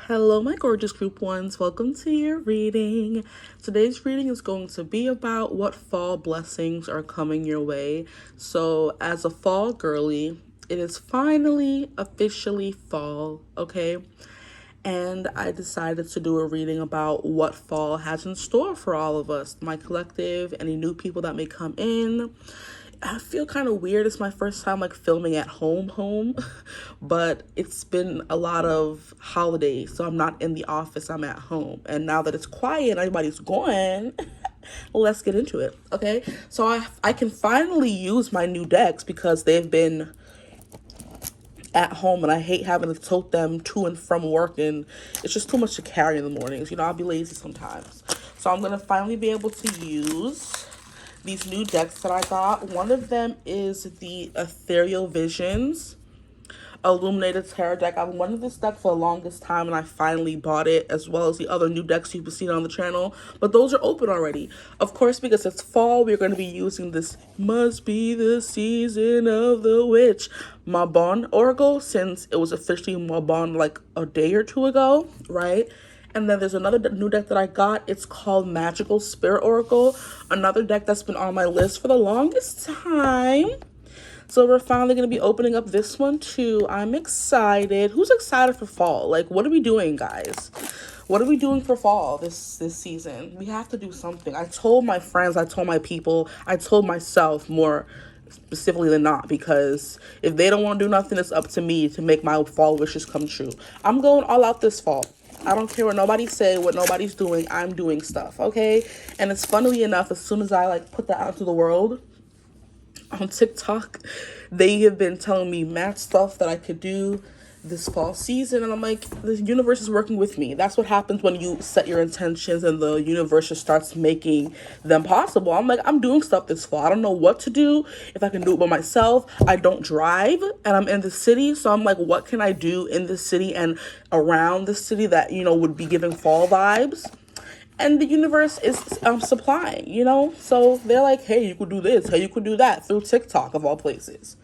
Hello, my gorgeous group ones. Welcome to your reading. Today's reading is going to be about what fall blessings are coming your way. So, as a fall girly, it is finally officially fall, okay? And I decided to do a reading about what fall has in store for all of us, my collective, any new people that may come in. I feel kind of weird. It's my first time like filming at home, but it's been a lot of holidays, so I'm not in the office, I'm at home. And now that it's quiet and everybody's gone, let's get into it, okay? So I can finally use my new decks because they've been at home and I hate having to tote them to and from work, and it's just too much to carry in the mornings. You know, I'll be lazy sometimes. So I'm gonna finally be able to use these new decks that I got. One of them is the Ethereal Visions Illuminated Tarot deck. I've wanted this deck for the longest time and I finally bought it, as well as the other new decks you've seen on the channel, but those are open already. Of course, because it's fall, we're going to be using this Must Be the Season of the Witch Mabon Oracle, since it was officially Mabon like a day or two ago, right? And then there's another new deck that I got. It's called Magical Spirit Oracle, another deck that's been on my list for the longest time. So we're finally going to be opening up this one too. I'm excited. Who's excited for fall? Like, what are we doing, guys? What are we doing for fall this season? We have to do something. I told my friends, I told my people, I told myself more specifically than not, because if they don't want to do nothing, it's up to me to make my fall wishes come true. I'm going all out this fall. I don't care what nobody say, what nobody's doing. I'm doing stuff, okay? And it's funnily enough, as soon as I like put that out to the world on TikTok, they have been telling me mad stuff that I could do this fall season, and I'm like, the universe is working with me. That's what happens when you set your intentions and the universe just starts making them possible. I'm like, I'm doing stuff this fall. I don't know what to do, if I can do it by myself. I don't drive and I'm in the city, so I'm like, what can I do in the city and around the city that, you know, would be giving fall vibes? And the universe is supplying, you know? So they're like, hey, you could do this, hey, you could do that, through TikTok of all places.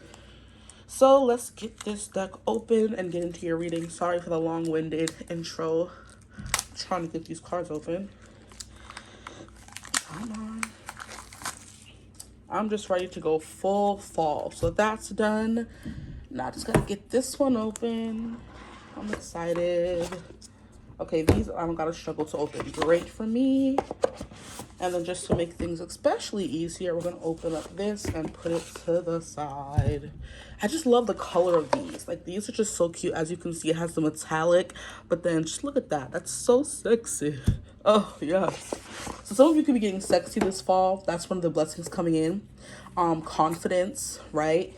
So let's get this deck open and get into your reading. Sorry for the long-winded intro. I'm trying to get these cards open. Come on. I'm just ready to go full fall. So that's done. Now I just gotta get this one open. I'm excited. Okay, these I don't gotta struggle to open. Great for me. And then just to make things especially easier, we're gonna open up this and put it to the side. I just love the color of these. Like, these are just so cute. As you can see, it has the metallic, but then just look at that. That's so sexy. Oh, yes. So some of you could be getting sexy this fall. That's one of the blessings coming in. Confidence, right?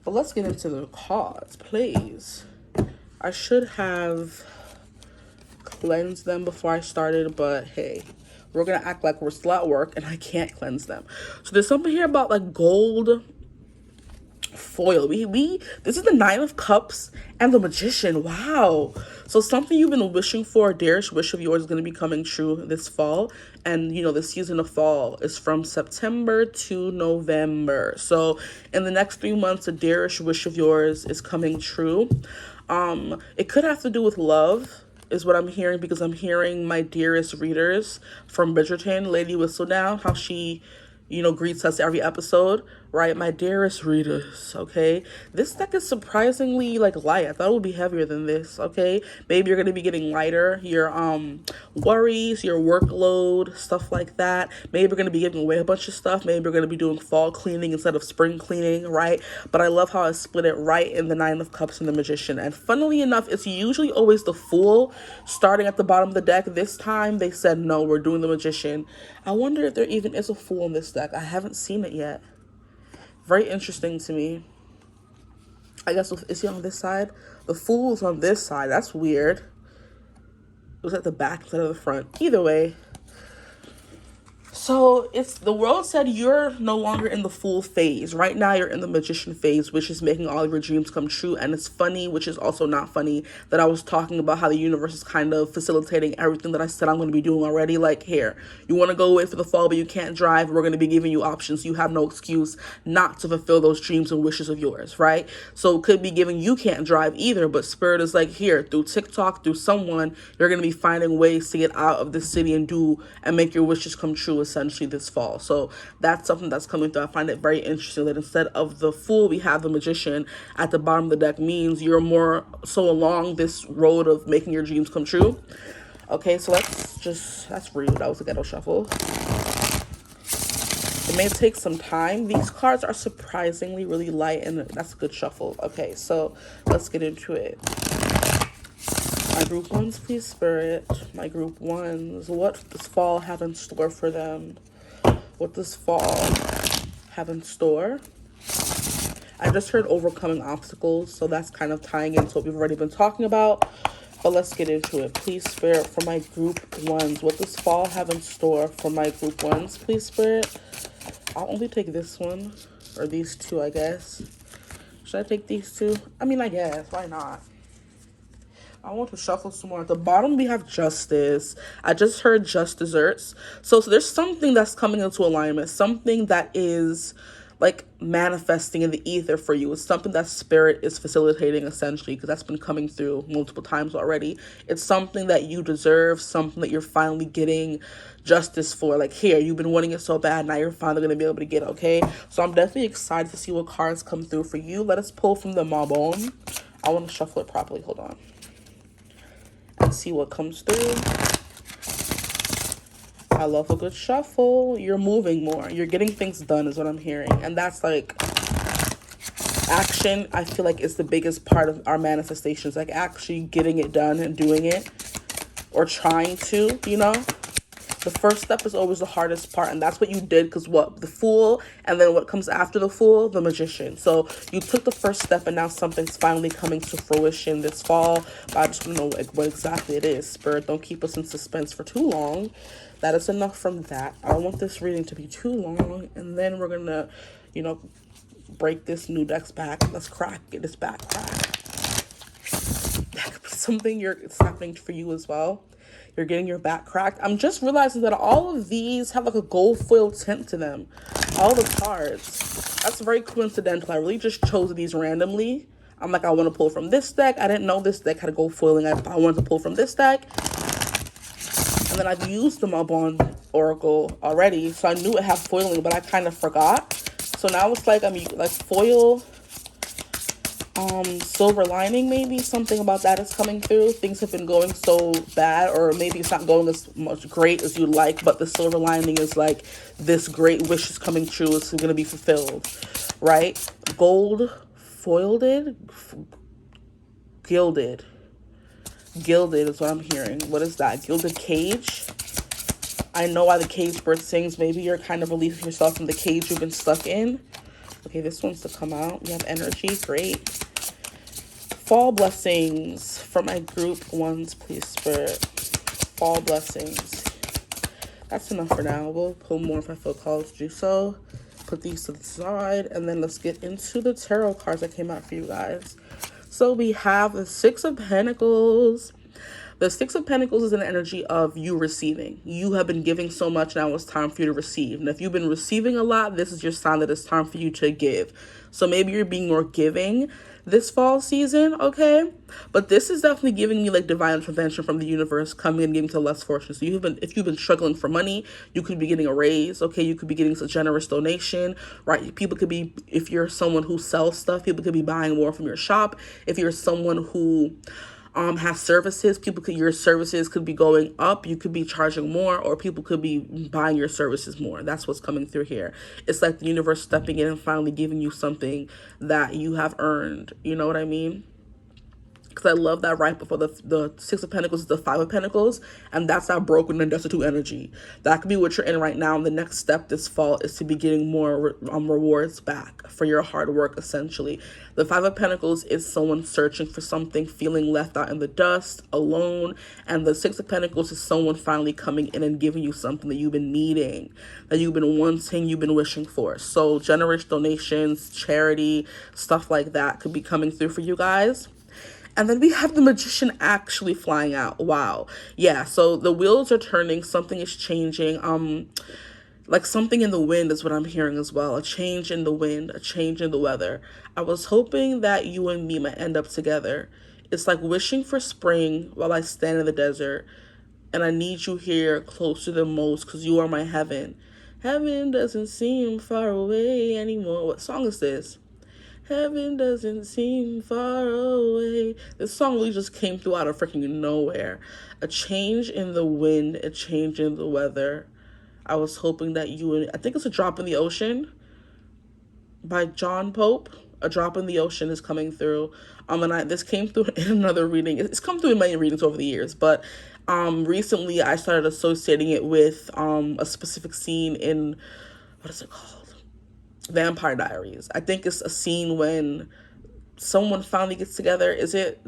But let's get into the cards, please. I should have cleansed them before I started, but hey, we're gonna act like we're still at work and I can't cleanse them. So there's something here about like gold foil. This is the Nine of Cups and the Magician. Wow. So something you've been wishing for, a dearest wish of yours, is going to be coming true this fall. And you know, the season of fall is from September to November. So in the next 3 months, a dearest wish of yours is coming true. It could have to do with love, is what I'm hearing, because I'm hearing my dearest readers from Bridgerton, Lady Whistledown, how she, you know, greets us every episode, right? My dearest readers, okay? This deck is surprisingly, like, light. I thought it would be heavier than this, okay? Maybe you're going to be getting lighter. Your worries, your workload, stuff like that. Maybe you're going to be giving away a bunch of stuff. Maybe you're going to be doing fall cleaning instead of spring cleaning, right? But I love how I split it right in the Nine of Cups and the Magician. And funnily enough, it's usually always the Fool starting at the bottom of the deck. This time, they said, no, we're doing the Magician. I wonder if there even is a Fool in this deck. I haven't seen it yet. Very interesting to me. I guess, is he on this side? The Fool is on this side. That's weird. It was at the back instead of the front. Either way. So it's the world said you're no longer in the fool phase. Right now you're in the magician phase, which is making all of your dreams come true. And it's funny, which is also not funny, that I was talking about how the universe is kind of facilitating everything that I said I'm going to be doing already. Like, here, you want to go away for the fall, but you can't drive. We're going to be giving you options. You have no excuse not to fulfill those dreams and wishes of yours, right? So it could be giving you can't drive either, but Spirit is like, here, through TikTok, through someone, you're going to be finding ways to get out of the city and make your wishes come true essentially this fall. So that's something that's coming through. I find it very interesting that instead of the fool, we have the magician at the bottom of the deck. Means you're more so along this road of making your dreams come true. Okay, so that's rude. That was a ghetto shuffle. It may take some time. These cards are surprisingly really light, and that's a good shuffle. Okay, so let's get into it. My group ones, please, Spirit. My group ones, what does fall have in store for them? What does fall have in store? I just heard overcoming obstacles, so that's kind of tying into what we've already been talking about. But let's get into it. Please, Spirit, for my group ones. What does fall have in store for my group ones? Please, Spirit. I'll only take this one, or these two, I guess. Should I take these two? I mean, I guess. Why not? I want to shuffle some more. At the bottom, we have justice. I just heard just desserts. So there's something that's coming into alignment. Something that is like manifesting in the ether for you. It's something that Spirit is facilitating essentially, because that's been coming through multiple times already. It's something that you deserve, something that you're finally getting justice for. Like, here, you've been wanting it so bad, now you're finally going to be able to get it, okay? So I'm definitely excited to see what cards come through for you. Let us pull from the Mabon. I want to shuffle it properly. Hold on. And see what comes through. I love a good shuffle. You're moving more. You're getting things done is what I'm hearing. And that's like action. I feel like it's the biggest part of our manifestations. Like actually getting it done and doing it. Or trying to, you know. The first step is always the hardest part. And that's what you did. Because what? The Fool. And then what comes after the Fool? The Magician. So you took the first step and now something's finally coming to fruition this fall. But I just want to know like what exactly it is. Spirit, don't keep us in suspense for too long. That is enough from that. I don't want this reading to be too long. And then we're going to, you know, break this new deck's back. Let's get this back cracked. That could be something it's happening for you as well. You're getting your back cracked. I'm just realizing that all of these have like a gold foil tint to them. All the cards. That's very coincidental. I really just chose these randomly. I'm like, I want to pull from this deck. I didn't know this deck had a gold foiling. I wanted to pull from this deck. And then I've used the Mabon Oracle already. So I knew it had foiling, but I kind of forgot. So now it's like I'm like foil. Silver lining, maybe something about that is coming through. Things have been going so bad, or maybe it's not going as much great as you like, but the silver lining is like this great wish is coming true. It's going to be fulfilled, right? Gold foiled, gilded is what I'm hearing. What is that? Gilded cage. I know why the cage bird sings. Maybe you're kind of releasing yourself from the cage you've been stuck in. Okay, this one's to come out. We have energy. Great. Fall blessings for my group ones, please, Spirit. Fall blessings. That's enough for now. We'll pull more if I feel called to do so. Put these to the side. And then let's get into the tarot cards that came out for you guys. So we have the Six of Pentacles. The Six of Pentacles is an energy of you receiving. You have been giving so much, now it's time for you to receive. And if you've been receiving a lot, this is your sign that it's time for you to give. So maybe you're being more giving this fall season, okay? But this is definitely giving you like divine intervention from the universe coming and giving to less fortunate. So if you've been struggling for money, you could be getting a raise, okay? You could be getting a generous donation, right? People could be, if you're someone who sells stuff, people could be buying more from your shop. If you're someone who has services, your services could be going up. You could be charging more, or people could be buying your services more. That's what's coming through here. It's like the universe stepping in and finally giving you something that you have earned. You know what I mean? because I love that right before the Six of Pentacles is the Five of Pentacles, and that's that broken and destitute energy. That could be what you're in right now, and the next step this fall is to be getting more rewards back for your hard work, essentially. The Five of Pentacles is someone searching for something, feeling left out in the dust, alone, and the Six of Pentacles is someone finally coming in and giving you something that you've been needing, that you've been wanting, you've been wishing for. So generous donations, charity, stuff like that could be coming through for you guys. And then we have the Magician actually flying out. Wow. Yeah, so the wheels are turning. Something is changing. Like something in the wind is what I'm hearing as well. A change in the wind, a change in the weather. I was hoping that you and me might end up together. It's like wishing for spring while I stand in the desert. And I need you here closer than most because you are my heaven. Heaven doesn't seem far away anymore. What song is this? Heaven doesn't seem far away. This song really just came through out of freaking nowhere. A change in the wind, a change in the weather. I was hoping that you and... I think it's A Drop in the Ocean by John Pope. A Drop in the Ocean is coming through. And this came through in another reading. It's come through in many readings over the years, but recently I started associating it with a specific scene in... What is it called? Vampire Diaries. I think it's a scene when someone finally gets together. Is it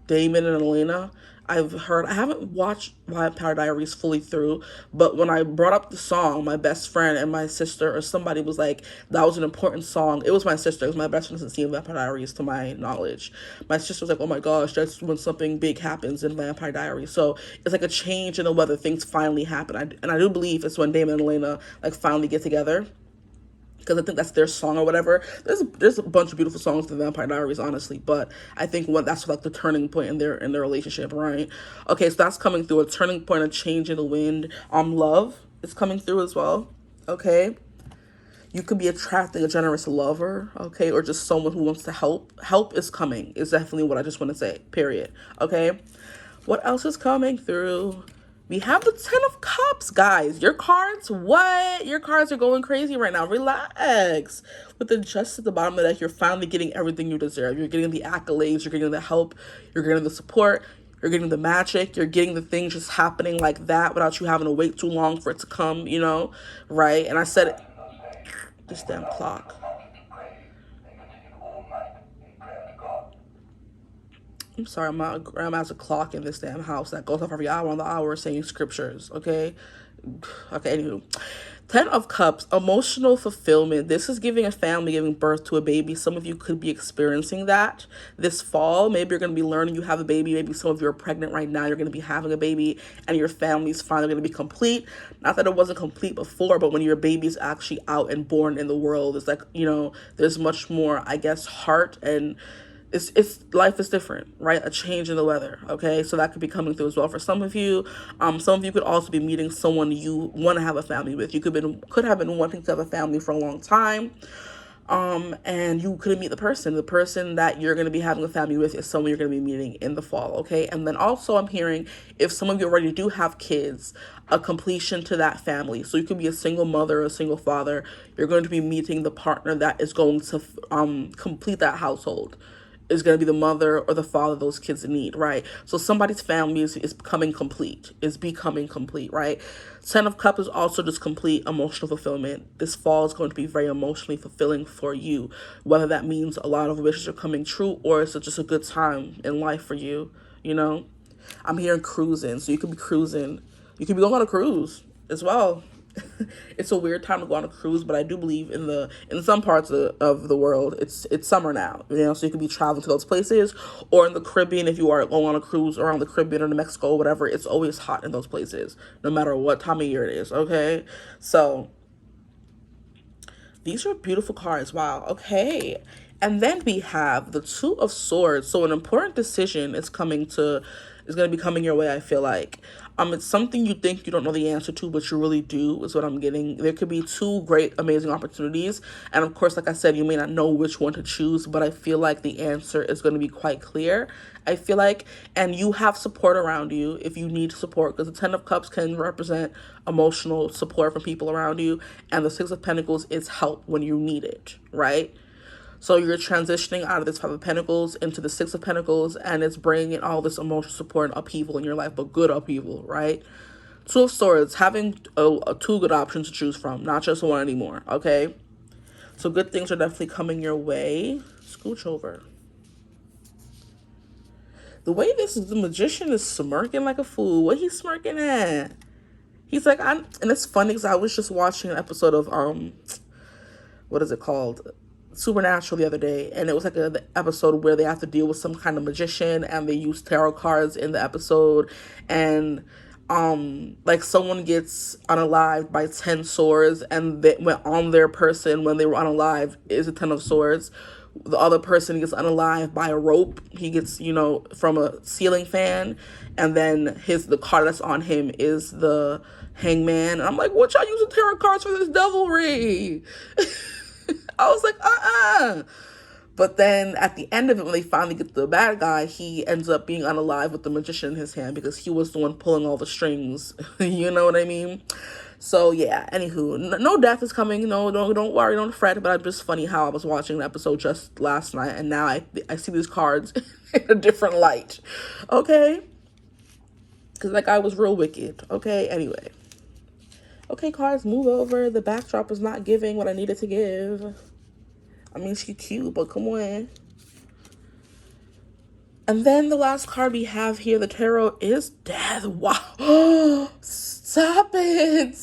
Damon and Elena? I haven't watched Vampire Diaries fully through, but when I brought up the song, my best friend and my sister or somebody was like, that was an important song. It was my sister. It was my best friend since seeing Vampire Diaries, to my knowledge. My sister was like, oh my gosh, that's when something big happens in Vampire Diaries. So it's like a change in the weather. Things finally happen. And I do believe it's when Damon and Elena like finally get together, because I think that's their song or whatever. There's a bunch of beautiful songs in Vampire Diaries, honestly, but I think that's like the turning point in their relationship, right? Okay, so that's coming through, a turning point, a change in the wind. Love is coming through as well. Okay, you could be attracting a generous lover, okay, or just someone who wants to help. Help is coming. Is definitely what I just want to say. Period. Okay, what else is coming through? We have the Ten of Cups, guys. Your cards, what? Your cards are going crazy right now. Relax. With the Justice at the bottom of the deck, you're finally getting everything you deserve. You're getting the accolades. You're getting the help. You're getting the support. You're getting the magic. You're getting the things just happening like that without you having to wait too long for it to come, you know? Right? And I said it. This damn clock. I'm sorry, my grandma has a clock in this damn house that goes off every hour on the hour saying scriptures, okay? Okay, anywho. Ten of Cups, emotional fulfillment. This is giving a family, giving birth to a baby. Some of you could be experiencing that this fall. Maybe you're going to be learning you have a baby. Maybe some of you are pregnant right now. You're going to be having a baby and your family's finally going to be complete. Not that it wasn't complete before, but when your baby's actually out and born in the world, it's like, you know, there's much more, I guess, heart and... It's life is different, right? A change in the weather, okay? So that could be coming through as well for some of you. Some of you could also be meeting someone you want to have a family with. You could have been wanting to have a family for a long time, and you couldn't meet the person. The person that you're going to be having a family with is someone you're going to be meeting in the fall, okay? And then also I'm hearing, if some of you already do have kids, a completion to that family. So you could be a single mother or a single father. You're going to be meeting the partner that is going to complete that household. Is going to be the mother or the father those kids need, right? So somebody's family is becoming complete, right? Ten of Cups is also just complete emotional fulfillment. This fall is going to be very emotionally fulfilling for you, whether that means a lot of wishes are coming true or it's just a good time in life for you, you know? I'm hearing cruising, so you could be cruising. You could be going on a cruise as well. It's a weird time to go on a cruise, but I do believe in some parts of the world, it's summer now, you know, so you could be traveling to those places, or in the Caribbean, if you are going on a cruise around the Caribbean or New Mexico, whatever, it's always hot in those places, no matter what time of year it is, okay? So, these are beautiful cards, wow, okay. And then we have the Two of Swords, so an important decision is going to be coming your way, I feel like. It's something you think you don't know the answer to, but you really do, is what I'm getting. There could be two great, amazing opportunities. And of course, like I said, you may not know which one to choose, but I feel like the answer is going to be quite clear. I feel like, and you have support around you if you need support, because the Ten of Cups can represent emotional support from people around you. And the Six of Pentacles is help when you need it, right? So you're transitioning out of this Five of Pentacles into the Six of Pentacles, and it's bringing all this emotional support and upheaval in your life, but good upheaval, right? Two of Swords, having two good options to choose from, not just one anymore, okay? So good things are definitely coming your way. Scooch over. The way the Magician is smirking like a fool. What he's smirking at? He's like, and it's funny because I was just watching an episode of, what is it called? Supernatural the other day, and it was like the episode where they have to deal with some kind of magician, and they use tarot cards in the episode, and like someone gets unalived by 10 swords, and they went on their person when they were unalived is a 10 of swords. The other person gets unalived by a rope. He gets, you know, from a ceiling fan, and then the card that's on him is the Hangman. And I'm like, what y'all using tarot cards for this devilry? I was like, But then at the end of it, when they finally get the bad guy, he ends up being unalive with the Magician in his hand because he was the one pulling all the strings. You know what I mean? So yeah, anywho, no death is coming. No, don't worry, don't fret. But I'm just funny how I was watching an episode just last night, and now I see these cards in a different light. Okay? Because that guy was real wicked. Okay? Anyway. Okay, cards, move over. The backdrop is not giving what I needed to give. I mean, she's cute, but come on. And then the last card we have here, the tarot, is Death. Wow. Stop it.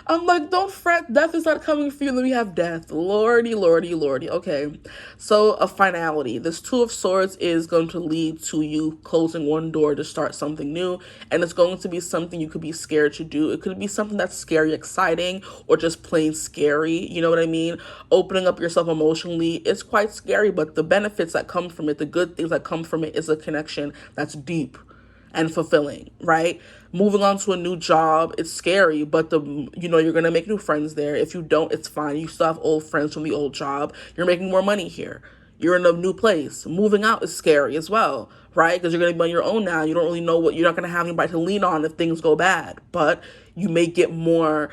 I'm like, don't fret. Death is not coming for you. Then we have Death. Lordy, lordy, lordy. Okay. So a finality. This Two of Swords is going to lead to you closing one door to start something new. And it's going to be something you could be scared to do. It could be something that's scary, exciting, or just plain scary. You know what I mean? Opening up yourself emotionally, it's quite scary, but the benefits that come from it, the good things that come from it, is a connection that's deep and fulfilling, right? Moving on to a new job, it's scary, but you're gonna make new friends there. If you don't, it's fine. You still have old friends from the old job. You're making more money here. You're in a new place. Moving out is scary as well, right? Because you're gonna be on your own now. You don't really know you're not gonna have anybody to lean on if things go bad. But you may get more,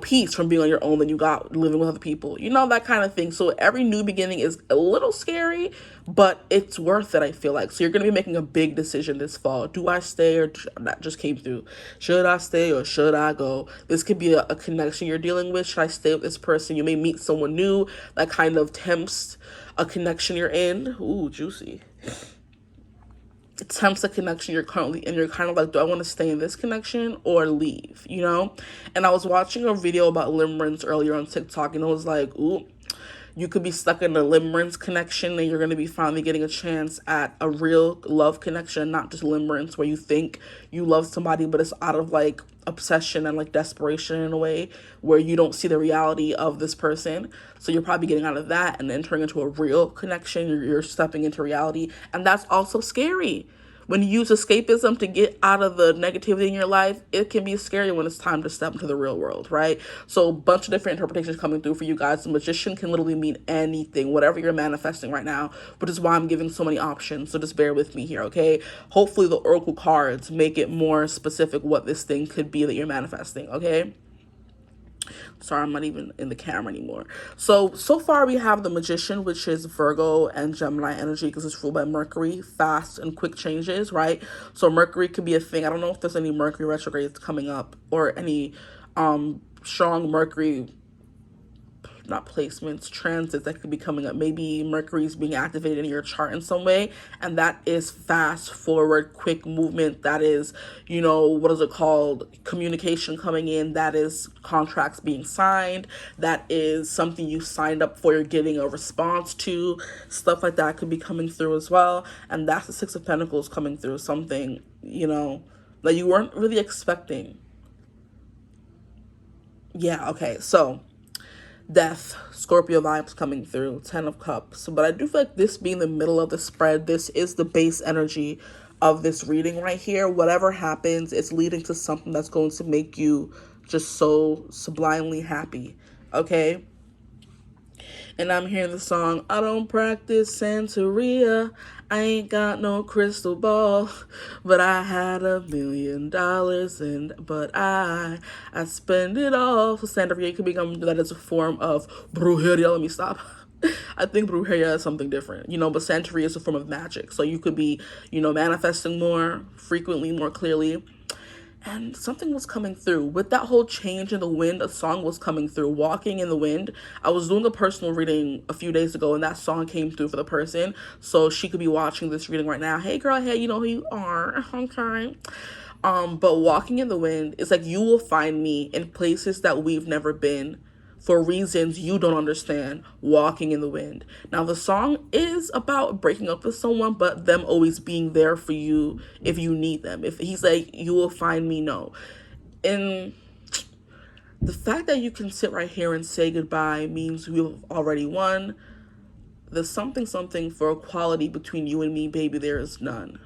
peace from being on your own than you got living with other people. That kind of thing. So every new beginning is a little scary, but it's worth it, I feel like. So you're going to be making a big decision this fall. Do I stay or that just came through? Should I stay or should I go? This could be a connection you're dealing with. Should I stay with this person? You may meet someone new that kind of tempts a connection you're in. Ooh, juicy. It tempts a connection you're currently in. You're kind of like, do I want to stay in this connection or leave? And I was watching a video about limerence earlier on TikTok, and it was like, ooh, you could be stuck in a limerence connection, and you're going to be finally getting a chance at a real love connection, not just limerence where you think you love somebody, but it's out of like obsession and like desperation in a way where you don't see the reality of this person. So you're probably getting out of that and entering into a real connection. You're stepping into reality, and that's also scary. When you use escapism to get out of the negativity in your life, it can be scary when it's time to step into the real world, right? So a bunch of different interpretations coming through for you guys. The Magician can literally mean anything, whatever you're manifesting right now, which is why I'm giving so many options. So just bear with me here, okay? Hopefully the Oracle cards make it more specific what this thing could be that you're manifesting, okay? Sorry, I'm not even in the camera anymore. So far we have the Magician, which is Virgo and Gemini energy because it's ruled by Mercury, fast and quick changes, right? So Mercury could be a thing. I don't know if there's any Mercury retrogrades coming up or any strong Mercury, not placements, transits that could be coming up. Maybe Mercury's being activated in your chart in some way, and that is fast forward, quick movement. That is, what is it called? Communication coming in. That is contracts being signed. That is something you signed up for, you're getting a response to. Stuff like that could be coming through as well. And that's the Six of Pentacles coming through, something, that you weren't really expecting. Yeah, okay, so Death, Scorpio vibes coming through, 10 of Cups. But I do feel like this being the middle of the spread, this is the base energy of this reading right here. Whatever happens, it's leading to something that's going to make you just so sublimely happy, okay? And I'm hearing the song, I don't practice Santeria, I ain't got no crystal ball, but I had $1 million but I spend it all. So Santeria could become that as a form of brujeria. Let me stop. I think brujeria is something different, but Santeria is a form of magic. So you could be, manifesting more frequently, more clearly. And something was coming through. With that whole change in the wind, a song was coming through. Walking in the Wind. I was doing a personal reading a few days ago, and that song came through for the person. So she could be watching this reading right now. Hey, girl, hey, you know who you are. Okay. But walking in the wind is like, you will find me in places that we've never been for reasons you don't understand. Walking in the wind. Now, the song is about breaking up with someone, but them always being there for you if you need them. If he's like, you will find me, no. And the fact that you can sit right here and say goodbye means we've already won. There's something for equality between you and me, baby. There is none.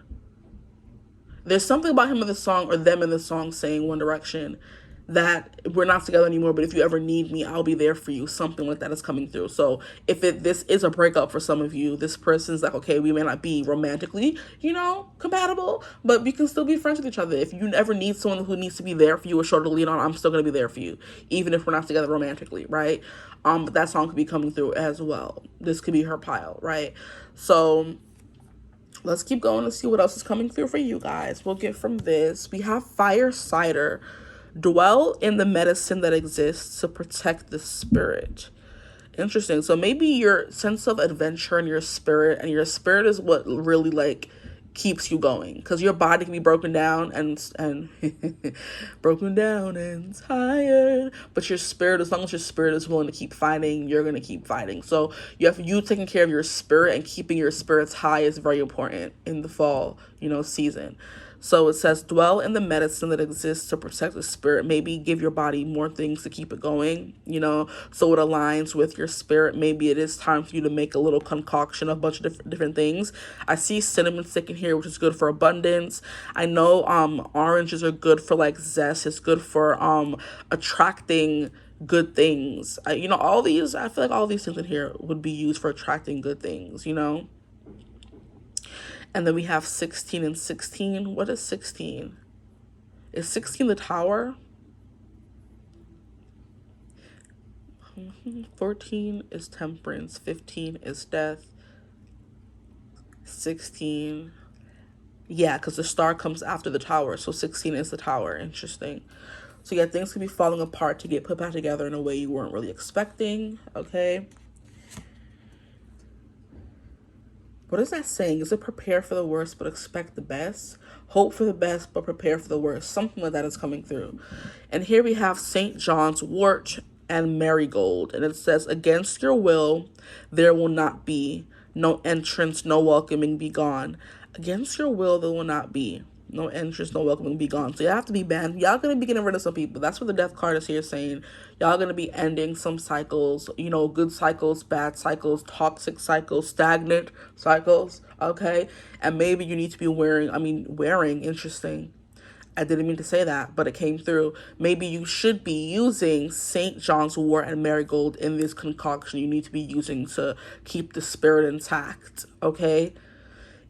There's something about him in the song, or them in the song, saying One Direction, that we're not together anymore, but if you ever need me, I'll be there for you. Something like that is coming through. So if this is a breakup for some of you, this person's like, okay, we may not be romantically, compatible, but we can still be friends with each other. If you ever need someone who needs to be there for you, a shoulder to lean on, I'm still going to be there for you, even if we're not together romantically, right? But that song could be coming through as well. This could be her pile, right? So let's keep going and see what else is coming through for you guys. We'll get from this. We have Fire Cider. Dwell in the medicine that exists to protect the spirit. Interesting. So maybe your sense of adventure and your spirit is what really like keeps you going, because your body can be broken down and broken down and tired, but your spirit, as long as your spirit is willing to keep fighting, you're going to keep fighting. So you taking care of your spirit and keeping your spirits high is very important in the fall season. So it says, dwell in the medicine that exists to protect the spirit. Maybe give your body more things to keep it going, so it aligns with your spirit. Maybe it is time for you to make a little concoction of a bunch of different things. I see cinnamon stick in here, which is good for abundance. I know oranges are good for like zest. It's good for attracting good things. I feel like all these things in here would be used for attracting good things, And then we have 16 and 16. What is 16? Is 16 the Tower? 14 is Temperance. 15 is Death. 16. Yeah, because the star comes after the Tower. So 16 is the Tower. Interesting. So yeah, things can be falling apart to get put back together in a way you weren't really expecting. Okay. What is that saying? Is it prepare for the worst but expect the best? Hope for the best but prepare for the worst. Something like that is coming through. And here we have St. John's wort and marigold. And it says, against your will, there will not be. No entrance, no welcoming, be gone. Against your will, there will not be. No entrance, no welcoming, be gone. So you have to be banned. Y'all gonna be getting rid of some people. That's what the death card is here saying. Y'all gonna be ending some cycles, good cycles, bad cycles, toxic cycles, stagnant cycles, okay? And maybe you need to be wearing, interesting. I didn't mean to say that, but it came through. Maybe you should be using St. John's wort and marigold in this concoction you need to be using to keep the spirit intact, okay?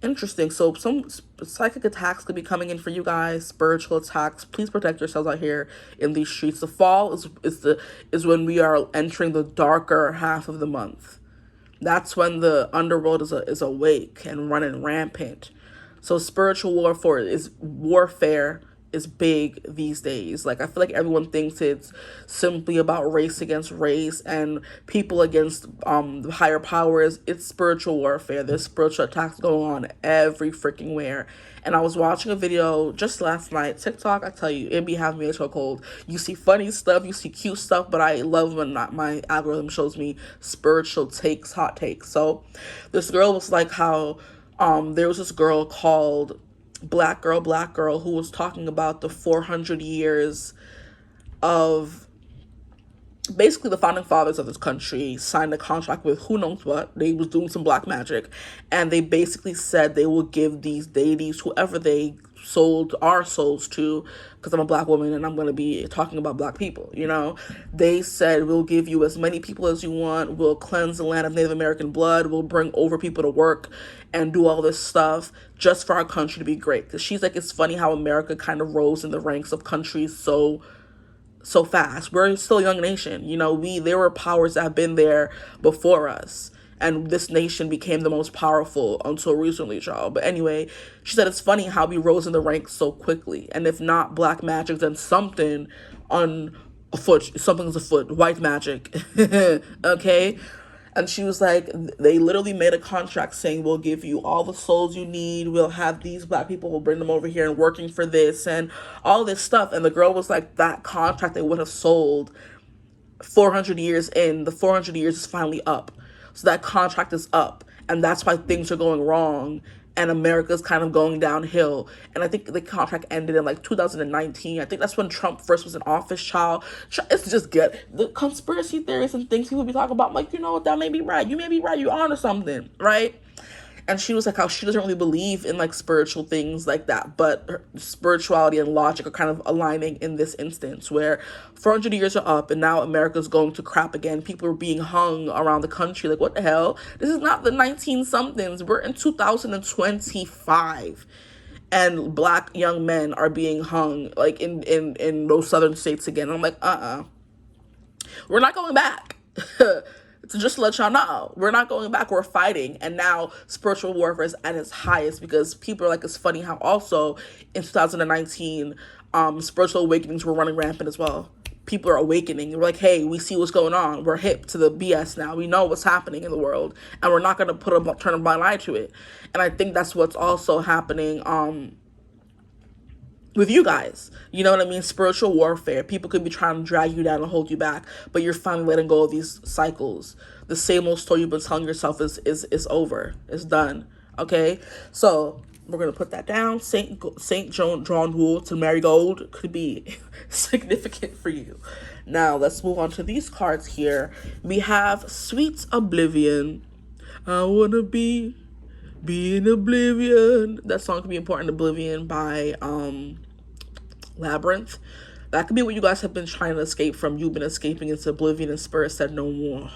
Interesting. So some psychic attacks could be coming in for you guys, spiritual attacks. Please protect yourselves out here in these streets. The fall is when we are entering the darker half of the month. That's when the underworld is awake and running rampant. So spiritual warfare is big these days. Like, I feel like everyone thinks it's simply about race against race and people against the higher powers. It's spiritual warfare. There's spiritual attacks going on every freaking where. And I was watching a video just last night. TikTok, I tell you, it be having me a chokehold. You see funny stuff, you see cute stuff, but I love when my algorithm shows me spiritual takes, hot takes. So this girl was like how there was this girl called Black Girl, who was talking about the 400 years of basically the founding fathers of this country signed a contract with who knows what. They was doing some black magic, and they basically said they will give these deities, whoever they sold our souls to, because I'm a black woman and I'm going to be talking about black people, they said, we'll give you as many people as you want, we'll cleanse the land of Native American blood, we'll bring over people to work and do all this stuff just for our country to be great. Because she's like, it's funny how America kind of rose in the ranks of countries so so fast. We're still a young nation. You know, there were powers that have been there before us. And this nation became the most powerful until recently, child. But anyway, she said it's funny how we rose in the ranks so quickly. And if not black magic, then something on afoot. Something's afoot. White magic. Okay? And she was like, they literally made a contract saying, we'll give you all the souls you need. We'll have these black people, we'll bring them over here and working for this and all this stuff. And the girl was like, that contract they would have sold 400 years in, the 400 years is finally up. So that contract is up. And that's why things are going wrong. And America's kind of going downhill. And I think the contract ended in like 2019. I think that's when Trump first was in office, child. It's just good. The conspiracy theories and things people be talking about, I'm like, you know what, that may be right. You may be right. You're onto something, right? And she was like how she doesn't really believe in like spiritual things like that, but her spirituality and logic are kind of aligning in this instance where 400 years are up and now America's going to crap again. People are being hung around the country. Like, what the hell? This is not the 19 somethings. We're in 2025 and black young men are being hung like in those southern states again. And I'm like, we're not going back. To just let y'all know, we're not going back, we're fighting. And now spiritual warfare is at its highest because people are like, it's funny how also in 2019, spiritual awakenings were running rampant as well. People are awakening. We're like, hey, we see what's going on. We're hip to the BS now. We know what's happening in the world and we're not going to turn a blind eye to it. And I think that's what's also happening, with you guys, you know what I mean? Spiritual warfare. People could be trying to drag you down and hold you back, but you're finally letting go of these cycles. The same old story you've been telling yourself is over. It's done. Okay? So we're gonna put that down. Saint John Wool to Marigold could be significant for you. Now let's move on to these cards here. We have Sweet Oblivion. I wanna be in oblivion. That song could be important. Oblivion by Labyrinth. That could be what you guys have been trying to escape from. You've been escaping into oblivion and Spirit said no more.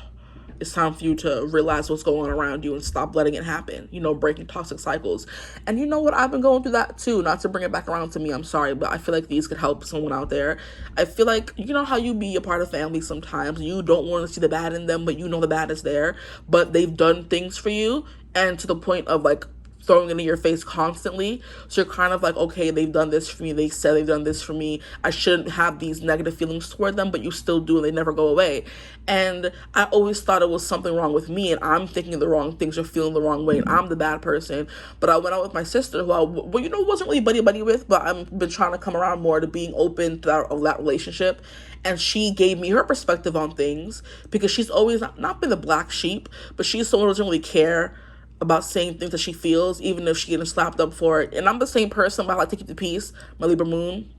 It's time for you to realize what's going on around you and stop letting it happen. You know, breaking toxic cycles. And you know what? I've been going through that too. Not to bring it back around to me. I'm sorry, but I feel like these could help someone out there. I feel like, you know how you be a part of family sometimes. You don't want to see the bad in them, but you know the bad is there. But they've done things for you. And to the point of like throwing it in your face constantly. So you're kind of like, okay, they've done this for me. They said they've done this for me. I shouldn't have these negative feelings toward them, but you still do and they never go away. And I always thought it was something wrong with me and I'm thinking the wrong things or feeling the wrong way and I'm the bad person. But I went out with my sister who I, well, you know, wasn't really buddy with, but I've been trying to come around more to being open to that relationship. And she gave me her perspective on things because she's always not been the black sheep, but she's someone who doesn't really care about saying things that she feels, even if she getting slapped up for it. And I'm the same person, but I like to keep the peace. My Libra moon,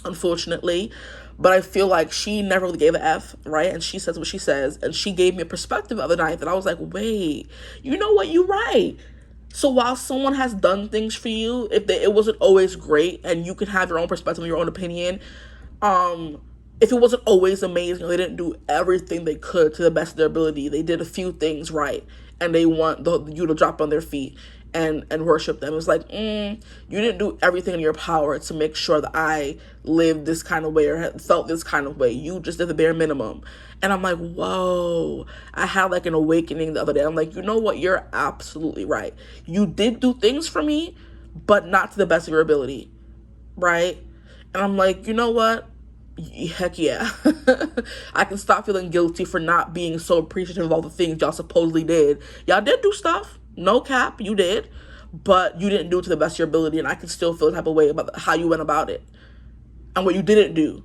unfortunately. But I feel like she never really gave a F, right? And she says what she says. And she gave me a perspective the other night that I was like, wait, you know what? You're right. So while someone has done things for you, it wasn't always great, and you can have your own perspective and your own opinion, if it wasn't always amazing, they didn't do everything they could to the best of their ability. They did a few things right. And they want you to drop on their feet and worship them. It's like, you didn't do everything in your power to make sure that I lived this kind of way or felt this kind of way. You just did the bare minimum. And I'm like, whoa. I had like an awakening the other day. I'm like, you know what? You're absolutely right. You did do things for me, but not to the best of your ability, right? And I'm like, you know what? Heck yeah. I can stop feeling guilty for not being so appreciative of all the things y'all supposedly did. Y'all did do stuff, no cap, you did, but you didn't do it to the best of your ability, and I can still feel the type of way about how you went about it and what you didn't do,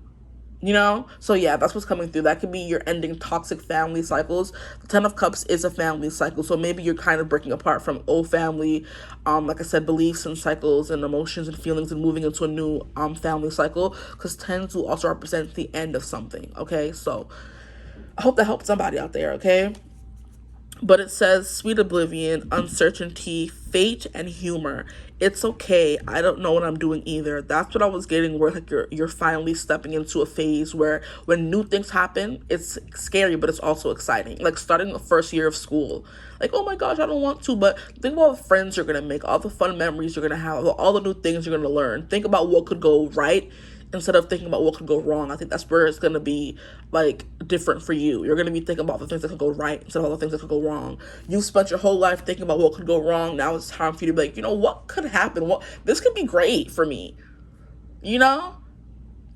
you know? So yeah, that's what's coming through. That could be you're ending toxic family cycles. The Ten of Cups is a family cycle, so maybe you're kind of breaking apart from old family, like I said, beliefs and cycles and emotions and feelings, and moving into a new family cycle, because tens will also represent the end of something, okay? So I hope that helps somebody out there, okay? But it says sweet oblivion, uncertainty, fate, and humor. It's okay. I don't know what I'm doing either. That's what I was getting, where like you're finally stepping into a phase where when new things happen, it's scary, but it's also exciting. Like starting the first year of school. Like, oh my gosh, I don't want to, but think about all the friends you're going to make, all the fun memories you're going to have, all the new things you're going to learn. Think about what could go right instead of thinking about what could go wrong. I think that's where it's going to be like different for you. You're going to be thinking about the things that could go right instead of all the things that could go wrong. You spent your whole life thinking about what could go wrong. Now it's time for you to be like, you know, what could happen? This could be great for me, you know?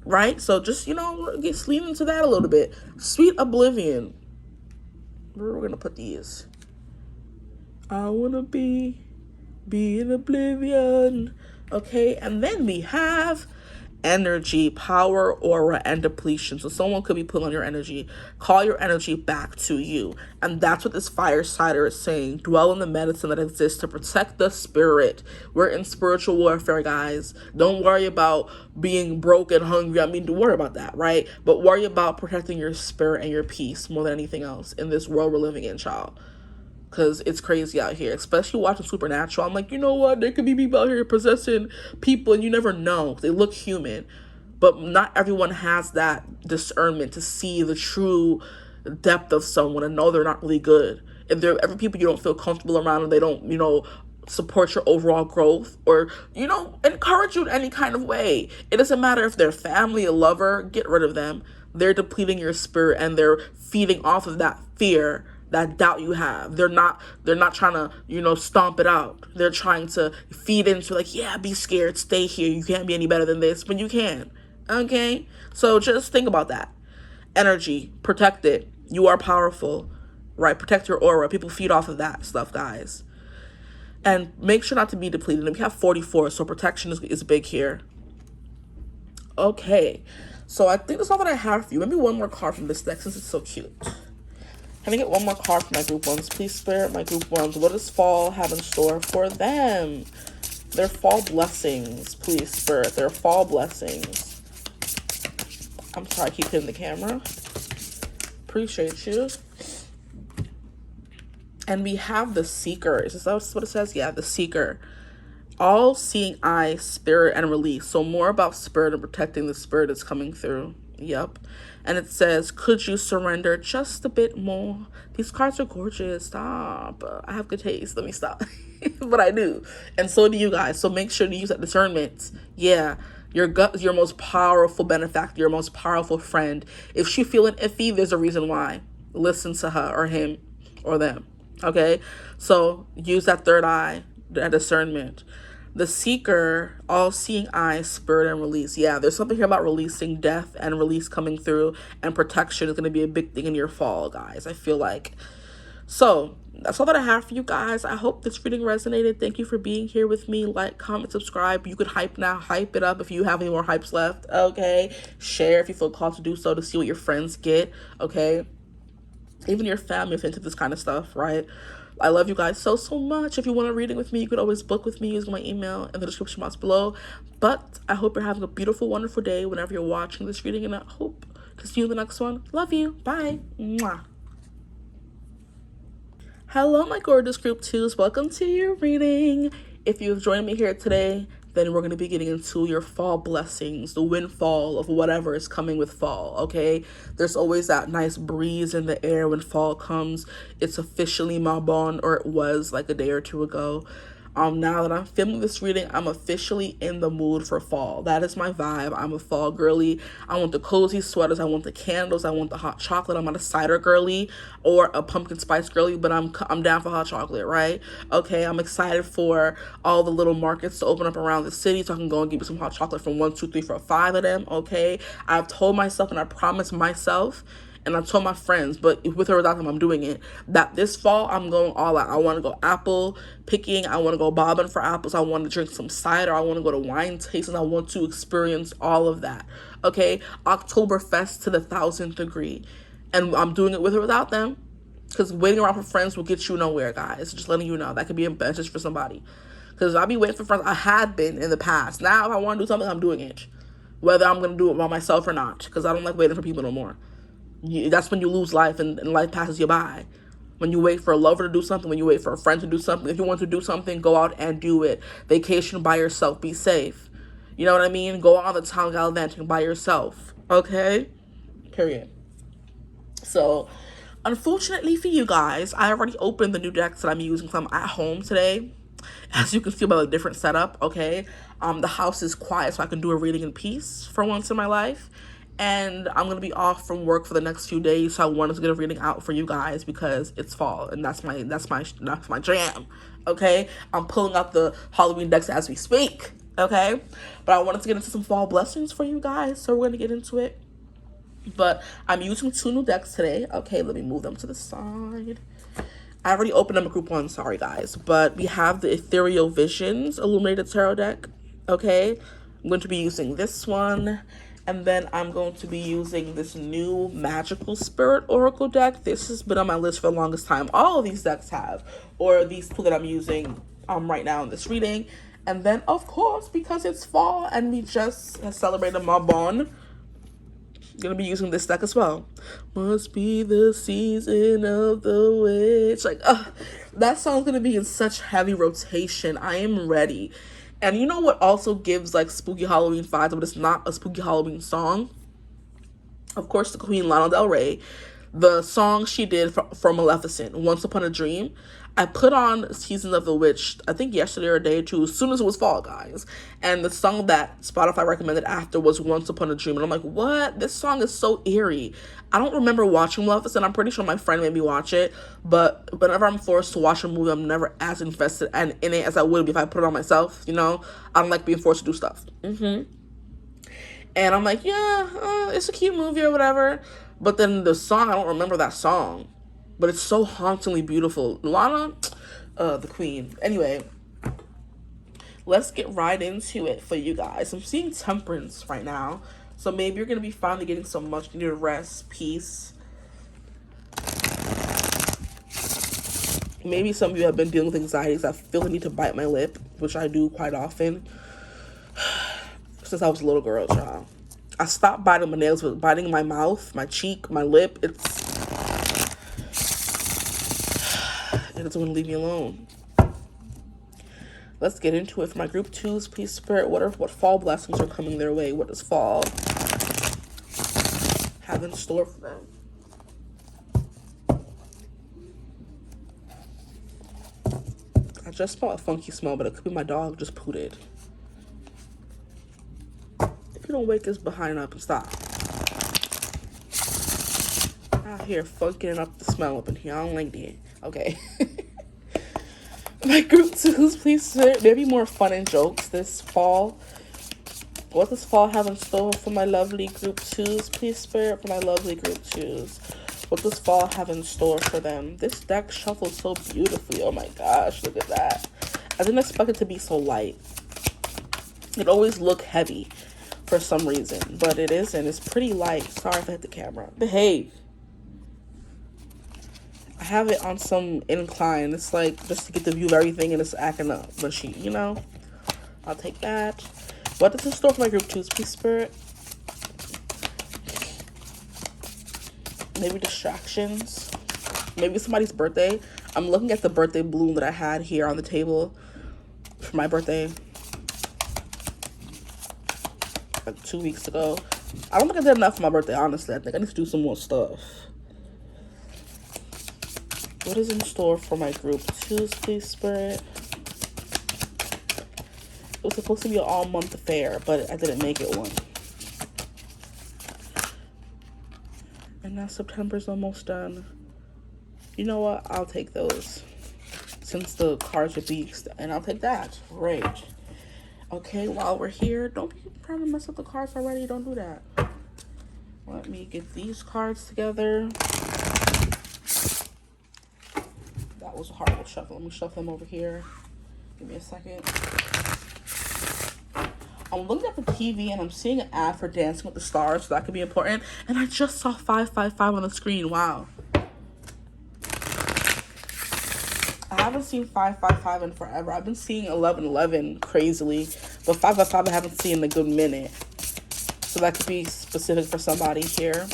Right? So just, you know, lean into that a little bit. Sweet oblivion. Where are we going to put these? I want to be in oblivion. Okay, and then we have energy, power, aura, and depletion. So someone could be pulling on your energy. Call your energy back to you. And that's what this fire cider is saying. Dwell in the medicine that exists to protect the spirit. We're in spiritual warfare, guys. Don't worry about being broke and hungry. I mean, don't worry about that, right? But worry about protecting your spirit and your peace more than anything else in this world we're living in, child. Because it's crazy out here, especially watching Supernatural. I'm like, you know what? There could be people out here possessing people and you never know. They look human. But not everyone has that discernment to see the true depth of someone and know they're not really good. If they're every people you don't feel comfortable around and they don't, you know, support your overall growth or, you know, encourage you in any kind of way. It doesn't matter if they're family, a lover, get rid of them. They're depleting your spirit and they're feeding off of that fear, that doubt you have. They're not trying to, you know, stomp it out. They're trying to feed into like, yeah, be scared, stay here. You can't be any better than this, but you can. Okay? So just think about that. Energy, protect it. You are powerful, right? Protect your aura. People feed off of that stuff, guys. And make sure not to be depleted. And we have 44, so protection is big here. Okay. So I think that's all that I have for you. Maybe one more card from this deck since it's so cute. Can I get one more card for my group ones? Please, Spirit, my group ones. What does fall have in store for them? Their fall blessings. Please, Spirit. Their fall blessings. I'm sorry, I keep hitting the camera. Appreciate you. And we have the Seeker. Is that what it says? Yeah, the Seeker. All-seeing eye, spirit, and release. So more about spirit and protecting the spirit that's coming through. Yep. And it says, could you surrender just a bit more? These cards are gorgeous. Stop. I have good taste. Let me stop. But I do. And so do you guys. So make sure to use that discernment. Yeah. Your gut is your most powerful benefactor, your most powerful friend. If she's feeling iffy, there's a reason why. Listen to her or him or them. Okay? So use that third eye, that discernment. The Seeker, all-seeing eye, spirit, and release. Yeah, there's something here about releasing death and release coming through, and protection is going to be a big thing in your fall, guys, I feel like. So that's all that I have for you guys. I hope this reading resonated. Thank you for being here with me. Like, comment, subscribe. You could hype now. Hype it up if you have any more hypes left. Okay? Share if you feel called to do so to see what your friends get. Okay? Even your family if into this kind of stuff, right? I love you guys so much. If you want a reading with me, you could always book with me using my email in the description box below. But I hope you're having a beautiful, wonderful day whenever you're watching this reading, and I hope to see you in the next one. Love you. Bye. Mwah. Hello, my gorgeous group 2s. Welcome to your reading. If you've joined me here today, then we're going to be getting into your fall blessings, the windfall of whatever is coming with fall, okay? There's always that nice breeze in the air when fall comes. It's officially Mabon, or it was like a day or two ago. Now that I'm filming this reading, I'm officially in the mood for fall. That is my vibe. I'm a fall girly. I want the cozy sweaters. I want the candles. I want the hot chocolate. I'm not a cider girly or a pumpkin spice girly, but I'm down for hot chocolate, right? Okay, I'm excited for all the little markets to open up around the city so I can go and get me some hot chocolate from 1, 2, 3, 4, 5 of them, okay? I've told myself and I promised myself, and I told my friends, but with or without them, I'm doing it, that this fall, I'm going all out. I want to go apple picking. I want to go bobbing for apples. I want to drink some cider. I want to go to wine tastings. I want to experience all of that. Okay? Oktoberfest to the 1000th degree. And I'm doing it with or without them, because waiting around for friends will get you nowhere, guys. Just letting you know. That could be a message for somebody. Because I'll be waiting for friends. I had been in the past. Now, if I want to do something, I'm doing it. Whether I'm going to do it by myself or not. Because I don't like waiting for people no more. That's when you lose life and life passes you by. When you wait for a lover to do something, when you wait for a friend to do something, if you want to do something, go out and do it. Vacation by yourself. Be safe. You know what I mean? Go on the town gallivanting by yourself. Okay? Period. So, unfortunately for you guys, I already opened the new decks that I'm using because I'm at home today. As you can see by the different setup, okay? The house is quiet so I can do a reading in peace for once in my life. And I'm going to be off from work for the next few days, so I wanted to get a reading out for you guys because it's fall and that's my jam. Okay? I'm pulling out the Halloween decks as we speak. Okay? But I wanted to get into some fall blessings for you guys, so we're going to get into it. But I'm using 2 new decks today. Okay, let me move them to the side. I already opened them in group 1, sorry guys. But we have the Ethereal Visions Illuminated Tarot deck. Okay, I'm going to be using this one. And then I'm going to be using this new Magical Spirit Oracle deck. This has been on my list for the longest time. All of these decks have. Or these 2 that I'm using right now in this reading. And then, of course, because it's fall and we just celebrated Marbonne, gonna be using this deck as well. Must be the season of the witch. Like, that song's gonna be in such heavy rotation. I am ready. And you know what also gives like spooky Halloween vibes, but it's not a spooky Halloween song? Of course, the Queen Lana Del Rey. The song she did for Maleficent, Once Upon a Dream. I put on Season of the Witch, I think yesterday or a day or two, as soon as it was fall, guys. And the song that Spotify recommended after was Once Upon a Dream. And I'm like, what? This song is so eerie. I don't remember watching Maleficent. I'm pretty sure my friend made me watch it. But whenever I'm forced to watch a movie, I'm never as invested and in it as I would be if I put it on myself, you know? I don't like being forced to do stuff. And I'm like, yeah, it's a cute movie or whatever. But then the song, I don't remember that song. But it's so hauntingly beautiful. Lana, the queen. Anyway, let's get right into it for you guys. I'm seeing Temperance right now. So maybe you're going to be finally getting some much needed rest, peace. Maybe some of you have been dealing with anxieties. I feel the need to bite my lip, which I do quite often. Since I was a little girl, child. I stopped biting my nails, but biting my mouth, my cheek, my lip, it doesn't want to leave me alone. Let's get into it. For my group 2s, please, Spirit, what fall blessings are coming their way? What does fall have in store for them? I just smell a funky smell, but it could be my dog just pooted. If you don't wake us behind up and stop. Out here funking up the smell up in here. I don't like that. Okay. My group 2s, please, maybe more fun and jokes this fall. What does fall have in store for my lovely group 2s? Please, Spirit, for my lovely group 2s. What does fall have in store for them? This deck shuffled so beautifully. Oh my gosh, look at that. I didn't expect it to be so light. It always looked heavy for some reason, but it isn't. It's pretty light. Sorry if I hit the camera. Behave. I have it on some incline. It's like just to get the view of everything and it's acting up. But she, you know, I'll take that. What does in store for my group 2s, please, Spirit? Maybe distractions. Maybe somebody's birthday. I'm looking at the birthday balloon that I had here on the table for my birthday like 2 weeks ago. I don't think I did enough for my birthday, honestly. I think I need to do some more stuff. What is in store for my group 2s, please, Spirit? It was supposed to be an all-month affair, but I didn't make it one. And now September's almost done. You know what? I'll take those. Since the cards are beast. And I'll take that. Great. Okay, while we're here, don't be trying to mess up the cards already. Don't do that. Let me get these cards together. That was a horrible shuffle. Let me shuffle them over here. Give me a second. I'm looking at the TV and I'm seeing an ad for Dancing with the Stars, so that could be important. And I just saw 555 on the screen. Wow. I haven't seen 555 in forever. I've been seeing 1111 crazily, but 555 I haven't seen in a good minute. So that could be specific for somebody here.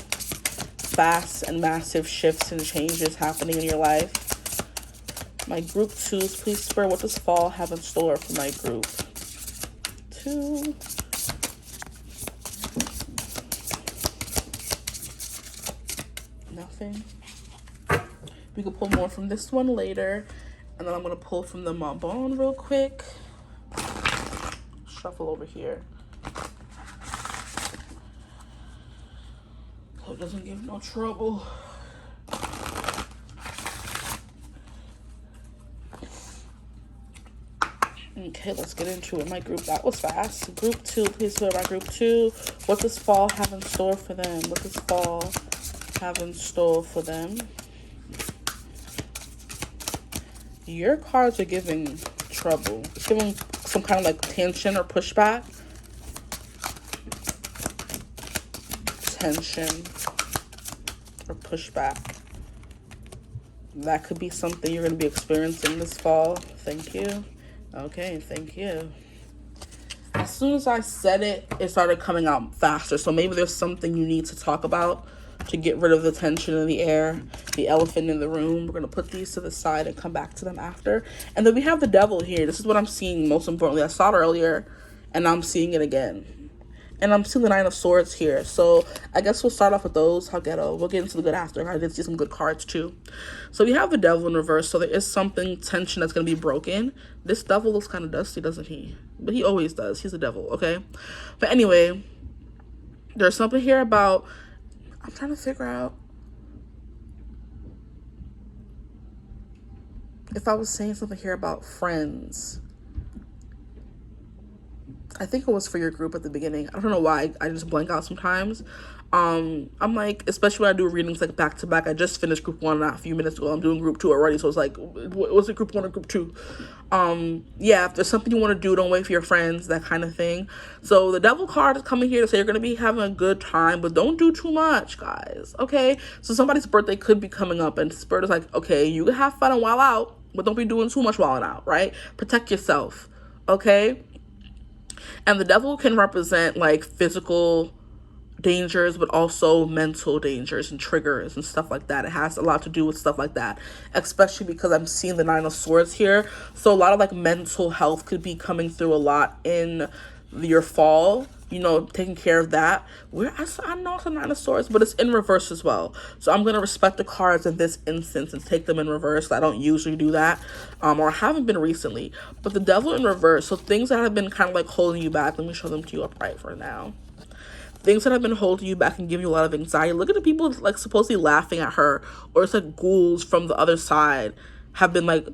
Fast and massive shifts and changes happening in your life. My group 2s, please, Spirit, what does fall have in store for my group 2? Nothing. We could pull more from this one later. And then I'm going to pull from the Marbonne real quick. shuffle over here. So it doesn't give no trouble. Okay, let's get into it. My group, that was fast. Group 2, please fill out group 2. What does fall have in store for them? What does fall have in store for them? Your cards are giving trouble. It's giving some kind of like tension or pushback. Tension or pushback. That could be something you're going to be experiencing this fall. Thank you. Okay, thank you. As soon as I said it, it started coming out faster. So maybe there's something you need to talk about to get rid of the tension in the air, the elephant in the room. We're going to put these to the side and come back to them after. And then we have the devil here. This is what I'm seeing most importantly. I saw it earlier, and I'm seeing it again. And I'm seeing the 9 of Swords here. So I guess we'll start off with those. How ghetto. We'll get into the good after. I did see some good cards too. So we have the devil in reverse. So there is something, tension that's going to be broken. This devil looks kind of dusty, doesn't he? But he always does. He's a devil, okay? But anyway, there's something here about, I'm trying to figure out if I was saying something here about friends. I think it was for your group at the beginning. I don't know why. I just blank out sometimes. I'm like, especially when I do readings like back to back. I just finished group 1 not a few minutes ago. I'm doing group 2 already. So it's like, was it group 1 or group 2? Yeah, if there's something you want to do, don't wait for your friends, that kind of thing. So the devil card is coming here to say you're going to be having a good time, but don't do too much, guys. Okay? So somebody's birthday could be coming up, and Spirit is like, okay, you can have fun and wild out, but don't be doing too much wilding out, right? Protect yourself. Okay? And the devil can represent like physical dangers, but also mental dangers and triggers and stuff like that. It has a lot to do with stuff like that, especially because I'm seeing the 9 of Swords here. So a lot of like mental health could be coming through a lot in your fall, you know, taking care of that. Where I know it's a 9 of Swords, but it's in reverse as well. So I'm going to respect the cards in this instance and take them in reverse. I don't usually do that, or I haven't been recently. But the devil in reverse, so things that have been kind of like holding you back, let me show them to you upright for now. Things that have been holding you back and giving you a lot of anxiety. Look at the people like supposedly laughing at her, or it's like ghouls from the other side have been like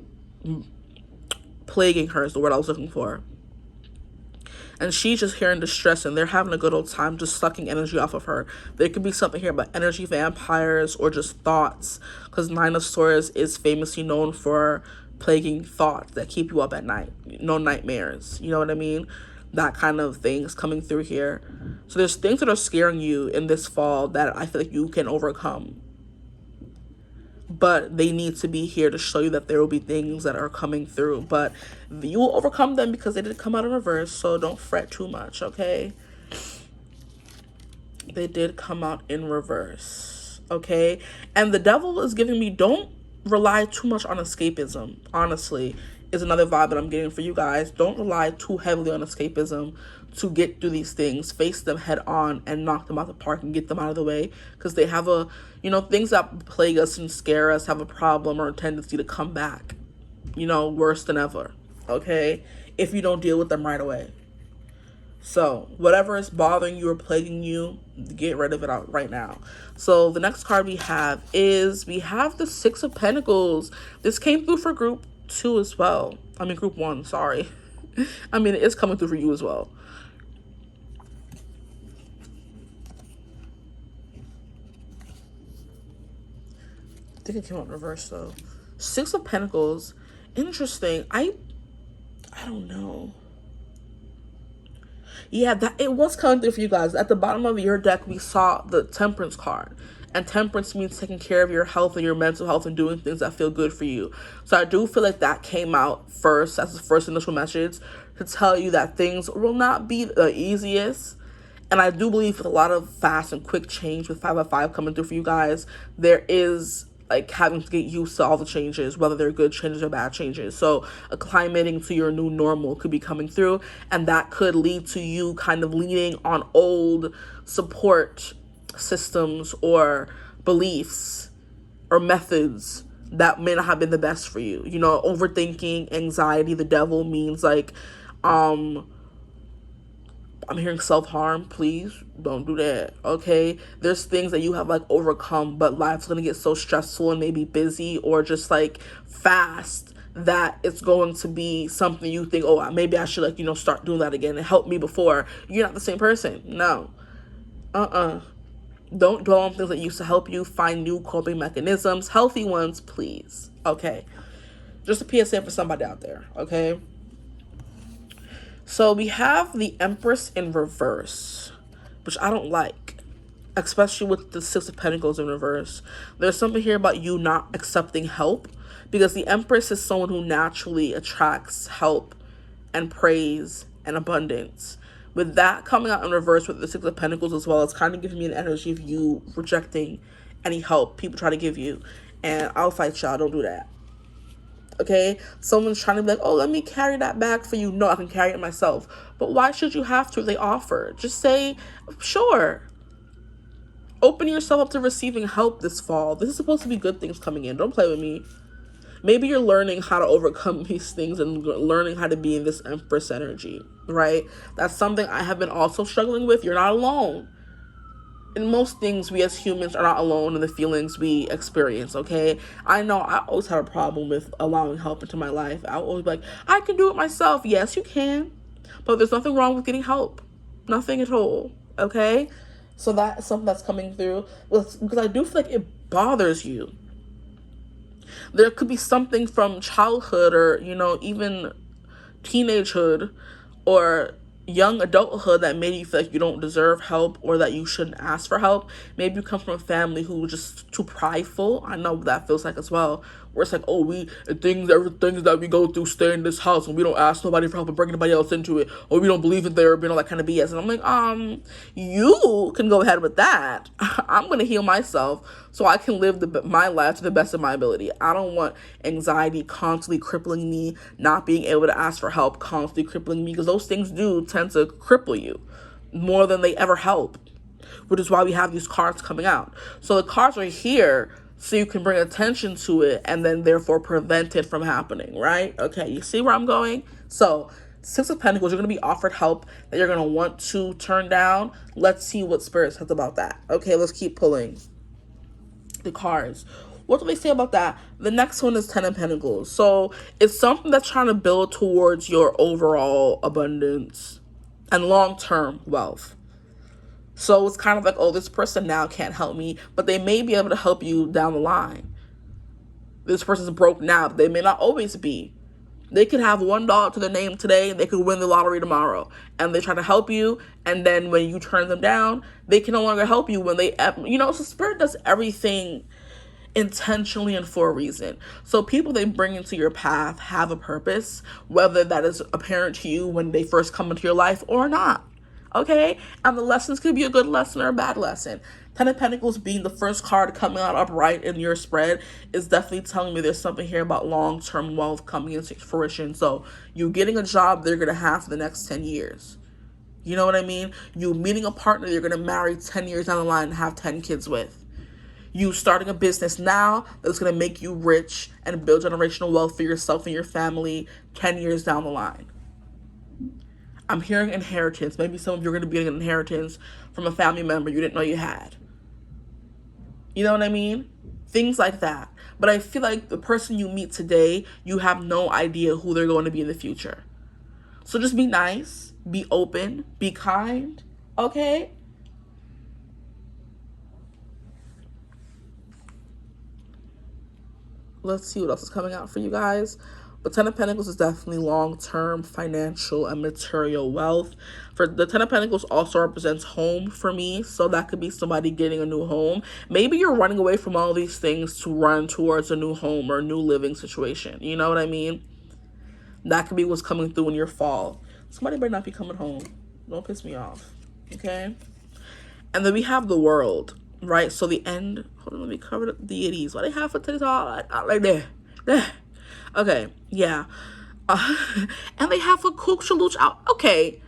plaguing her is the word I was looking for. And she's just here in distress, and they're having a good old time just sucking energy off of her. There could be something here about energy vampires or just thoughts, because 9 of Swords is famously known for plaguing thoughts that keep you up at night. No nightmares, you know what I mean? That kind of thing is coming through here. So there's things that are scaring you in this fall that I feel like you can overcome. But they need to be here to show you that there will be things that are coming through. But you will overcome them because they did come out in reverse. So don't fret too much, okay? They did come out in reverse, okay? And the devil is giving me, don't rely too much on escapism, honestly, is another vibe that I'm getting for you guys. Don't rely too heavily on escapism to get through these things. Face them head on and knock them out the park and get them out of the way, because they have a, you know, things that plague us and scare us have a problem or a tendency to come back, you know, worse than ever, okay, if you don't deal with them right away. So whatever is bothering you or plaguing you, get rid of it out right now. So the next card we have the 6 of Pentacles. This came through for group 2 as well. I mean, group 1, sorry. I mean, it's coming through for you as well. I think it came out in reverse though. 6 of Pentacles. Interesting. I don't know. Yeah, that it was coming through for you guys. At the bottom of your deck, we saw the Temperance card. And temperance means taking care of your health and your mental health and doing things that feel good for you. So I do feel like that came out first, as the first initial message, to tell you that things will not be the easiest. And I do believe with a lot of fast and quick change with 5 of 5 coming through for you guys, there is like having to get used to all the changes, whether they're good changes or bad changes. So acclimating to your new normal could be coming through, and that could lead to you kind of leaning on old support systems or beliefs or methods that may not have been the best for you. You know, overthinking, anxiety, the devil means like I'm hearing self-harm. Please don't do that, okay? There's things that you have like overcome, but life's gonna get so stressful and maybe busy or just like fast that it's going to be something you think, oh, maybe I should like, start doing that again. It helped me before. You're not the same person. No. Don't dwell on things that used to help you. Find new coping mechanisms, healthy ones, please. Okay. Just a PSA for somebody out there, okay? So we have the Empress in reverse, which I don't like, especially with the Six of Pentacles in reverse. There's something here about you not accepting help, because the Empress is someone who naturally attracts help and praise and abundance. With that coming out in reverse with the Six of Pentacles as well, it's kind of giving me an energy of you rejecting any help people try to give you. And I'll fight y'all. Don't do that. Okay? Someone's trying to be like, oh, let me carry that bag for you. No, I can carry it myself. But why should you have to if they offer? Just say, sure. Open yourself up to receiving help this fall. This is supposed to be good things coming in. Don't play with me. Maybe you're learning how to overcome these things and learning how to be in this Empress energy, right? That's something I have been also struggling with. You're not alone. In most things, we as humans are not alone in the feelings we experience, okay? I know I always had a problem with allowing help into my life. I always be like, I can do it myself. Yes, you can. But there's nothing wrong with getting help. Nothing at all, okay? So that's something that's coming through. Because I do feel like it bothers you. There could be something from childhood or, even teenagehood or young adulthood that made you feel like you don't deserve help or that you shouldn't ask for help. Maybe you come from a family who's just too prideful. I know what that feels like as well. Where it's like, oh, everything that we go through stay in this house and we don't ask nobody for help and bring anybody else into it. Or we don't believe in therapy and all that kind of BS. And I'm like, you can go ahead with that. I'm going to heal myself so I can live my life to the best of my ability. I don't want anxiety constantly crippling me, not being able to ask for help constantly crippling me, because those things do tend to cripple you more than they ever help, which is why we have these cards coming out. So the cards are here so you can bring attention to it and then therefore prevent it from happening, right? Okay, you see where I'm going? So Six of Pentacles, you're going to be offered help that you're going to want to turn down. Let's see what Spirit says about that. Okay, let's keep pulling the cards. What do they say about that? The next one is Ten of Pentacles. So it's something that's trying to build towards your overall abundance and long-term wealth. So it's kind of like, oh, this person now can't help me, but they may be able to help you down the line. This person's broke now, but they may not always be. They could have $1 to their name today, and they could win the lottery tomorrow. And they try to help you, and then when you turn them down, they can no longer help you when they, so Spirit does everything intentionally and for a reason. So people they bring into your path have a purpose, whether that is apparent to you when they first come into your life or not. Okay? And the lessons could be a good lesson or a bad lesson. Ten of Pentacles being the first card coming out upright in your spread is definitely telling me there's something here about long-term wealth coming into fruition. So you getting a job they're going to have for the next 10 years. You know what I mean? You meeting a partner you're going to marry 10 years down the line and have 10 kids with. You starting a business now that's going to make you rich and build generational wealth for yourself and your family 10 years down the line. I'm hearing inheritance. Maybe some of you are going to be getting an inheritance from a family member you didn't know you had. You know what I mean? Things like that. But I feel like the person you meet today, you have no idea who they're going to be in the future. So just be nice, be open, be kind, okay? Let's see what else is coming out for you guys. But Ten of Pentacles is definitely long-term financial and material wealth. For the Ten of Pentacles also represents home for me. So that could be somebody getting a new home. Maybe you're running away from all these things to run towards a new home or a new living situation. You know what I mean? That could be what's coming through in your fall. Somebody better not be coming home. Don't piss me off. Okay? And then we have the World, right? So the end. Hold on, let me cover the deities. What they have for TikTok? Right there. There. Okay, yeah. And they have a 𝐓𝐡𝐮𝐦𝐤 out. Okay,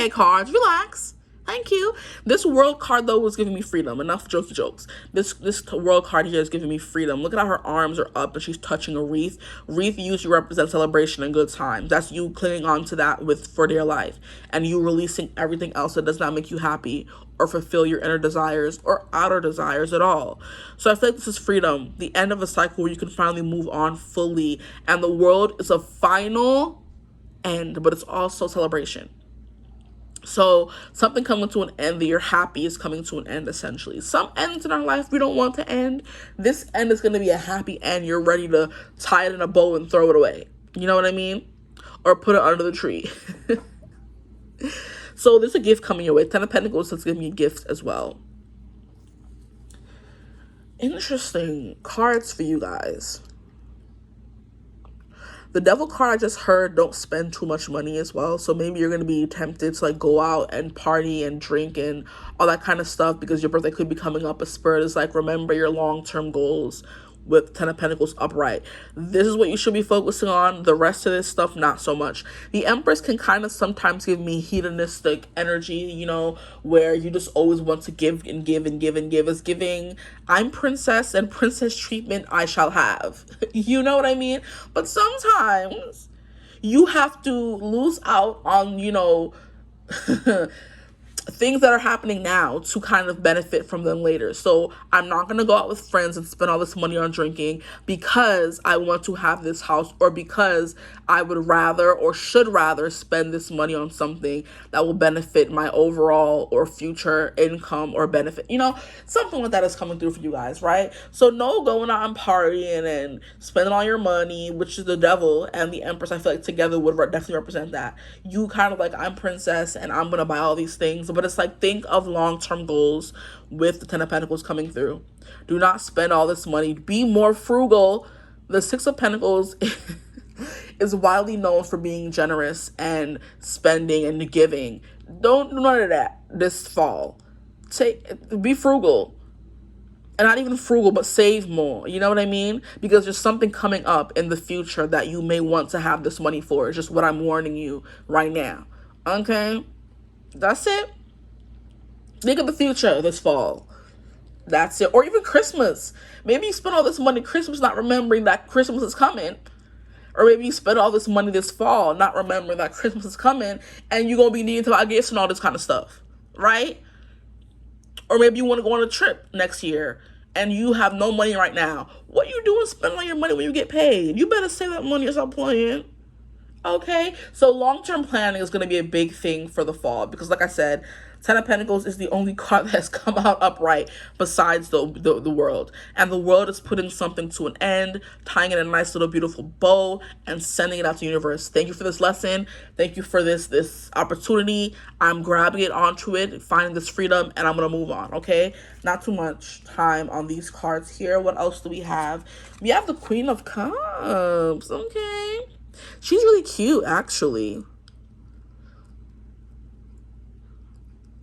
cards, relax. Thank you. This world card, though, was giving me freedom. Enough jokey jokes. This world card here is giving me freedom. Look at how her arms are up and she's touching a wreath. Wreath usually represents celebration and good times. That's you clinging on to that for dear life. And you releasing everything else that does not make you happy or fulfill your inner desires or outer desires at all. So I feel like this is freedom. The end of a cycle where you can finally move on fully. And the world is a final end, but it's also celebration. So something coming to an end that you're happy is coming to an end, essentially. Some ends in our life we don't want to end. This end is going to be a happy end. You're ready to tie it in a bow and throw it away. You know what I mean? Or put it under the tree. So there's a gift coming your way. Ten of Pentacles is giving you gifts as well. Interesting cards for you guys. The Devil card I just heard, don't spend too much money as well. So maybe you're going to be tempted to like go out and party and drink and all that kind of stuff because your birthday could be coming up. A spirit is like, remember your long-term goals with Ten of Pentacles upright. This is what you should be focusing on. The rest of this stuff, not so much. The Empress can kind of sometimes give me hedonistic energy, you know, where you just always want to give and give and give and give. Is giving, I'm princess and princess treatment I shall have. You know what I mean? But sometimes you have to lose out on, you know, things that are happening now to kind of benefit from them later. So I'm not going to go out with friends and spend all this money on drinking because I want to have this house, or because I would rather or should rather spend this money on something that will benefit my overall or future income or benefit. You know, something like that is coming through for you guys, right? So no going out and partying and spending all your money, which is the Devil and the Empress. I feel like together would definitely represent that. You kind of like, I'm princess and I'm going to buy all these things. But it's like, think of long-term goals with the Ten of Pentacles coming through. Do not spend all this money. Be more frugal. The Six of Pentacles is widely known for being generous and spending and giving. Don't do none of that this fall. Be frugal. And not even frugal, but save more. You know what I mean? Because there's something coming up in the future that you may want to have this money for. It's just what I'm warning you right now. Okay? That's it. Think of the future this fall. That's it. Or even Christmas. Maybe you spend all this money Christmas not remembering that Christmas is coming. Or maybe you spend all this money this fall not remembering that Christmas is coming and you're going to be needing to buy gifts and all this kind of stuff. Right? Or maybe you want to go on a trip next year and you have no money right now. What are you doing spending all your money when you get paid? You better save that money or stop playing. Okay? So long-term planning is going to be a big thing for the fall because, like I said, Ten of Pentacles is the only card that has come out upright besides the world. And the world is putting something to an end, tying in a nice little beautiful bow, and sending it out to the universe. Thank you for this lesson. Thank you for this opportunity. I'm grabbing it onto it, finding this freedom, and I'm going to move on, okay? Not too much time on these cards here. What else do we have? We have the Queen of Cups, okay? She's really cute, actually.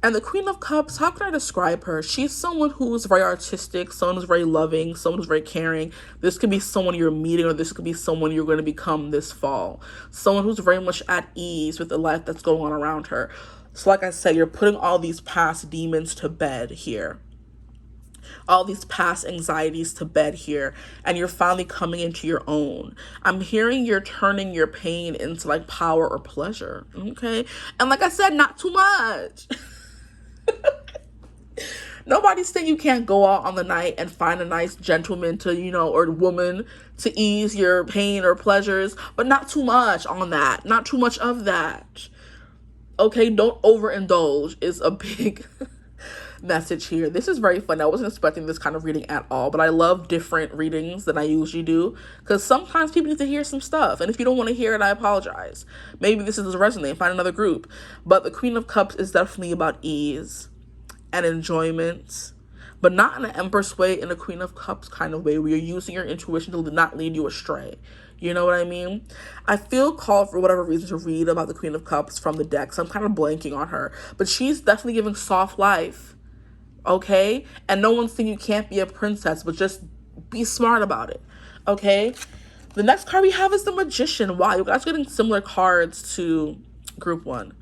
And the Queen of Cups, how can I describe her? She's someone who's very artistic, someone who's very loving, someone who's very caring. This could be someone you're meeting, or this could be someone you're going to become this fall. Someone who's very much at ease with the life that's going on around her. So like I said, you're putting all these past demons to bed here. All these past anxieties to bed here, and you're finally coming into your own. I'm hearing you're turning your pain into like power or pleasure, okay? And like I said, not too much. Nobody's saying you can't go out on the night and find a nice gentleman to, you know, or woman to ease your pain or pleasures, but not too much on that. Not too much of that. Okay, don't overindulge is a big message here. This is very fun. I wasn't expecting this kind of reading at all, but I love different readings than I usually do because sometimes people need to hear some stuff, and if you don't want to hear it, I apologize. Maybe this doesn't resonate. Find another group. But the Queen of Cups is definitely about ease and enjoyment, but not in an Empress way, in a Queen of Cups kind of way where you're using your intuition to not lead you astray. You know what I mean? I feel called for whatever reason to read about the Queen of Cups from the deck, so I'm kind of blanking on her, but she's definitely giving soft life. Okay? And no one's saying you can't be a princess, but just be smart about it. Okay? The next card we have is the Magician. Wow, you guys are getting similar cards to group one.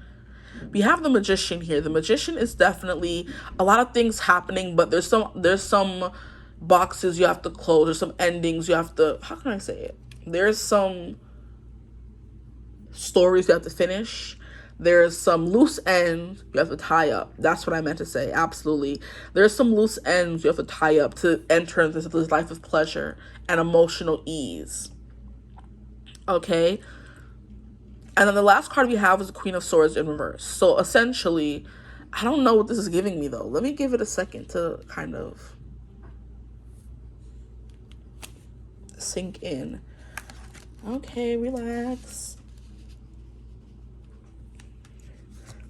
We have the Magician here. The Magician is definitely a lot of things happening, but there's some boxes you have to close. There's some endings you have to, how can I say it? There's some stories you have to finish. There's some loose ends you have to tie up. That's what I meant to say. Absolutely. There's some loose ends you have to tie up to enter into this life of pleasure and emotional ease. Okay? And then the last card we have is the Queen of Swords in reverse. So essentially, I don't know what this is giving me though. Let me give it a second to kind of sink in. Okay, relax.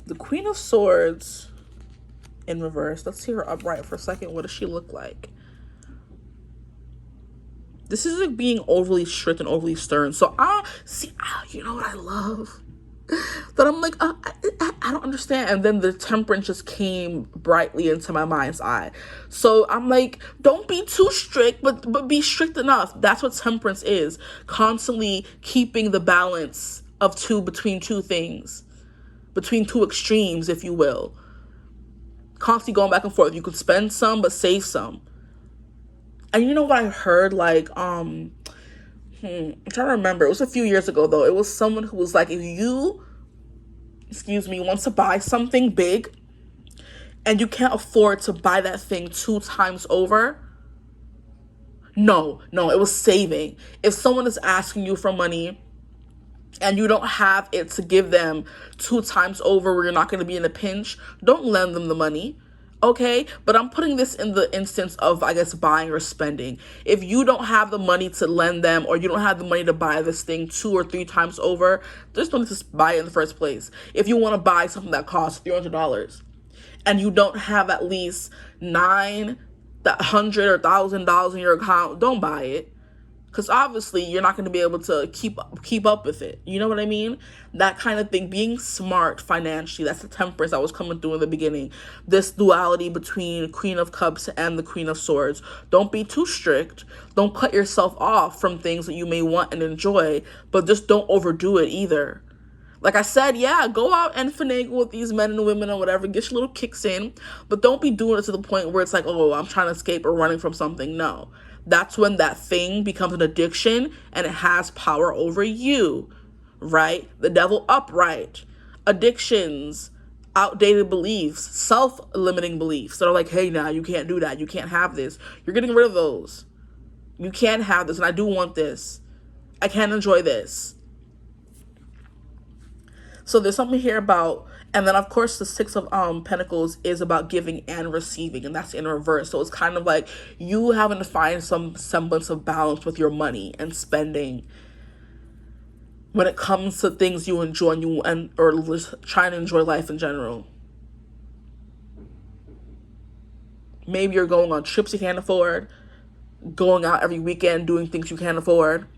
The Queen of Swords in reverse. Let's see her upright for a second. What does she look like? This is like being overly strict and overly stern. So you know what I love? That I'm like, I don't understand. And then the Temperance just came brightly into my mind's eye. So I'm like, don't be too strict, but be strict enough. That's what Temperance is. Constantly keeping the balance of between two things. Between two extremes, if you will. Constantly going back and forth. You could spend some, but save some. And you know what I heard? Like, I'm trying to remember. It was a few years ago, though. It was someone who was like, if you, wants to buy something big and you can't afford to buy that thing 2 times over, no, it was saving. If someone is asking you for money and you don't have it to give them 2 times over where you're not going to be in a pinch, don't lend them the money. Okay, but I'm putting this in the instance of, I guess, buying or spending. If you don't have the money to lend them, or you don't have the money to buy this thing 2 or 3 times over, just don't just buy it in the first place. If you want to buy something that costs $300 and you don't have at least $900 or $1,000 in your account, don't buy it. Because obviously you're not going to be able to keep up with it. You know what I mean? That kind of thing. Being smart financially. That's the Temperance that was coming through in the beginning. This duality between Queen of Cups and the Queen of Swords. Don't be too strict. Don't cut yourself off from things that you may want and enjoy. But just don't overdo it either. Like I said, yeah, go out and finagle with these men and women or whatever. Get your little kicks in. But don't be doing it to the point where it's like, oh, I'm trying to escape or running from something. No. That's when that thing becomes an addiction and it has power over you, right? The devil upright. Addictions, outdated beliefs, self-limiting beliefs that are like, hey, now you can't do that. You can't have this. You're getting rid of those. You can't have this, and I do want this. I can't enjoy this. So there's something here about, and then of course the 6 of Pentacles is about giving and receiving, and that's in reverse. So it's kind of like you having to find some semblance of balance with your money and spending when it comes to things you enjoy or just trying to enjoy life in general. Maybe you're going on trips you can't afford, going out every weekend doing things you can't afford,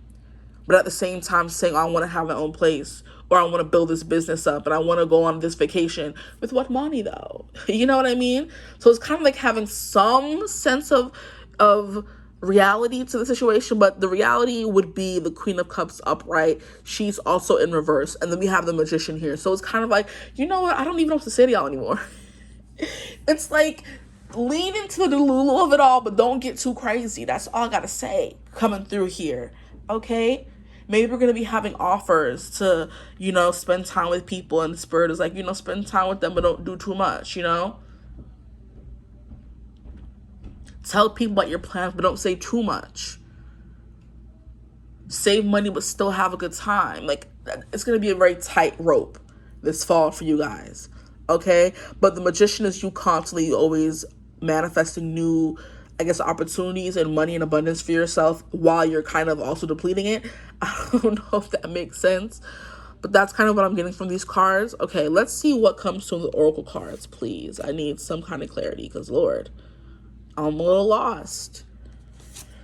but at the same time saying, I want to have my own place, or I want to build this business up, and I want to go on this vacation. With what money, though? You know what I mean? So it's kind of like having some sense of reality to the situation, but the reality would be the Queen of Cups upright. She's also in reverse, and then we have the Magician here. So it's kind of like, you know what? I don't even know what to say to y'all anymore. It's like, lean into the Lulu of it all, but don't get too crazy. That's all I gotta say coming through here. Okay? Maybe we're going to be having offers to, spend time with people, and the spirit is like, spend time with them, but don't do too much, Tell people about your plans, but don't say too much. Save money, but still have a good time. Like, it's going to be a very tight rope this fall for you guys, okay? But the Magician is you constantly always manifesting new, I guess, opportunities and money and abundance for yourself while you're kind of also depleting it. I don't know if that makes sense, but that's kind of what I'm getting from these cards. Okay, let's see what comes from the Oracle cards, please. I need some kind of clarity because, Lord, I'm a little lost.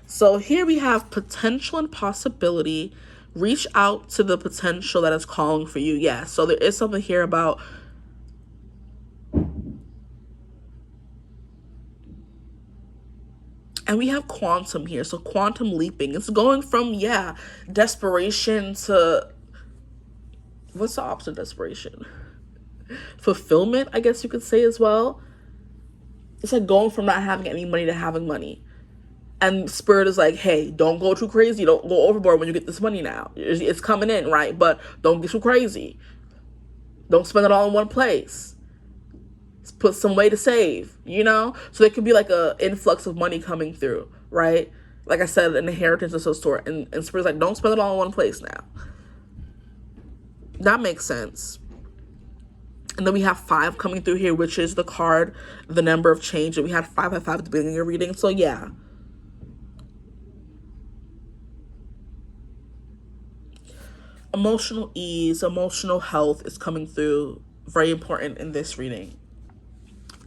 So here we have potential and possibility. Reach out to the potential that is calling for you. Yeah, so there is something here about and we have quantum here. So quantum leaping. It's going from, desperation to, what's the opposite of desperation? fulfillment, I guess you could say as well. It's like going from not having any money to having money. And Spirit is like, hey, don't go too crazy. Don't go overboard when you get this money now. It's coming in, right? But don't get too crazy. Don't spend it all in one place. Put some way to save, you know? So there could be like a influx of money coming through, right? Like I said, an inheritance of some sort. And Spirit's like, don't spend it all in one place now. That makes sense. And then we have 5 coming through here, which is the card, the number of change. And we had 555 at the beginning of your reading. So yeah. Emotional ease, emotional health is coming through. Very important in this reading.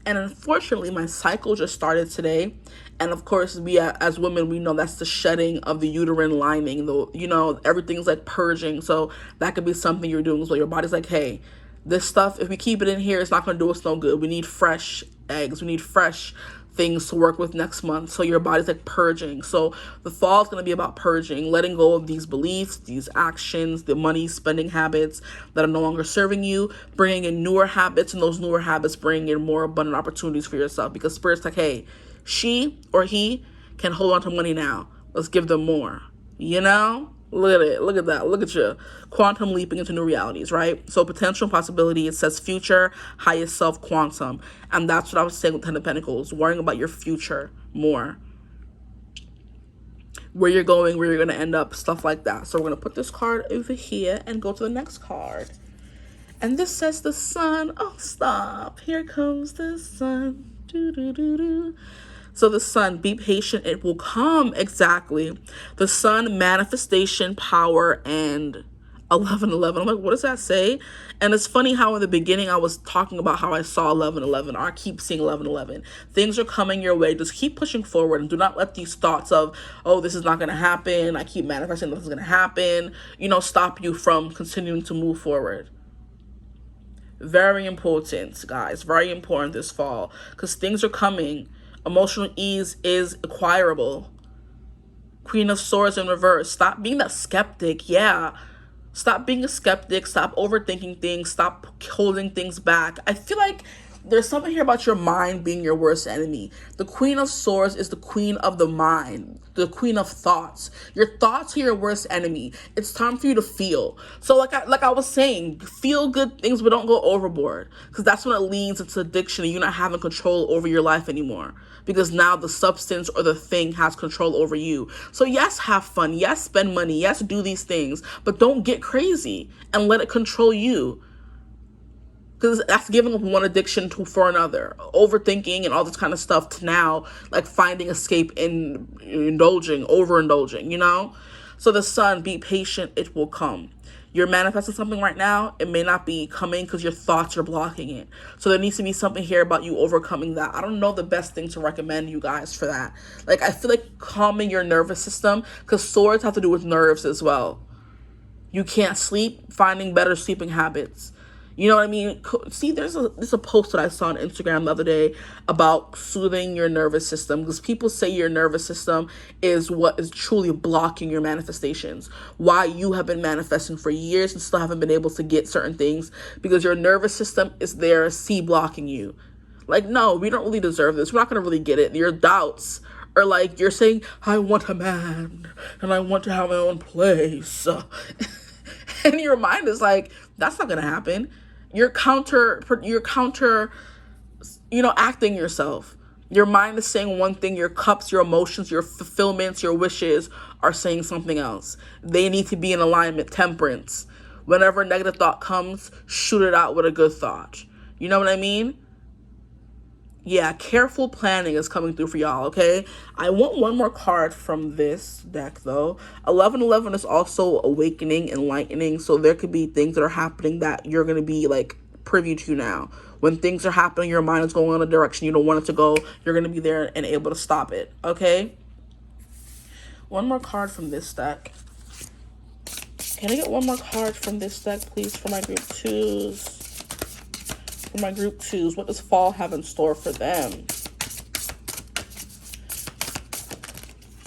And unfortunately, my cycle just started today. And of course, we as women, we know that's the shedding of the uterine lining. Though, you know, everything's like purging. So that could be something you're doing as well. Your body's like, hey, this stuff, if we keep it in here, it's not going to do us no good. We need fresh eggs. We need fresh things to work with next month. So your body's like purging. So the fall is going to be about purging, letting go of these beliefs, these actions, the money spending habits that are no longer serving you, bringing in newer habits, and those newer habits bring in more abundant opportunities for yourself. Because Spirit's like, hey, she or he can hold on to money now. Let's give them more. You know? Look at it. Look at that. Look at you. Quantum leaping into new realities, right? So potential possibility, it says future, highest self, quantum. And that's what I was saying with 10 of Pentacles. Worrying about your future more. Where you're going, where you're going to end up, stuff like that. So we're going to put this card over here and go to the next card. And this says the sun. Oh, stop. Here comes the sun. Do-do-do-do. So the sun, be patient, it will come. Exactly. The sun, manifestation, power, and 1111. I'm like, what does that say? And it's funny how in the beginning I was talking about how I saw 1111. I keep seeing 1111. Things are coming your way. Just keep pushing forward and do not let these thoughts of, oh, this is not going to happen. I keep manifesting this is going to happen, you know, stop you from continuing to move forward. Very important, guys. Very important this fall because things are coming. Emotional ease is acquirable. Queen of Swords in reverse. Stop being that skeptic. Yeah. Stop being a skeptic. Stop overthinking things. Stop holding things back. I feel like there's something here about your mind being your worst enemy. The Queen of Swords is the queen of the mind, the queen of thoughts. Your thoughts are your worst enemy. It's time for you to feel. So like I was saying, feel good things, but don't go overboard. Because that's when it leads into addiction and you're not having control over your life anymore. Because now the substance or the thing has control over you. So yes, have fun. Yes, spend money. Yes, do these things. But don't get crazy and let it control you. Because that's giving up one addiction for another. Overthinking and all this kind of stuff to now, like, finding escape in overindulging, you know? So the sun, be patient, it will come. You're manifesting something right now, it may not be coming because your thoughts are blocking it. So there needs to be something here about you overcoming that. I don't know the best thing to recommend you guys for that. Like, I feel like calming your nervous system, because swords have to do with nerves as well. You can't sleep, finding better sleeping habits. You know what I mean? See, there's a post that I saw on Instagram the other day about soothing your nervous system, because people say your nervous system is what is truly blocking your manifestations. Why you have been manifesting for years and still haven't been able to get certain things, because your nervous system is there blocking you. Like, no, we don't really deserve this. We're not going to really get it. Your doubts are like, you're saying, I want a man and I want to have my own place. And your mind is like, that's not going to happen. You're counter, acting yourself. Your mind is saying one thing, your cups, your emotions, your fulfillments, your wishes are saying something else. They need to be in alignment, temperance. Whenever a negative thought comes, shoot it out with a good thought. You know what I mean? Yeah, careful planning is coming through for y'all, okay? I want one more card from this deck, though. 1111 is also awakening, enlightening, so there could be things that are happening that you're going to be, like, privy to now. When things are happening, your mind is going in a direction you don't want it to go. You're going to be there and able to stop it, okay? One more card from this deck. Can I get one more card from this deck, please, for my group twos? For my group twos, what does fall have in store for them?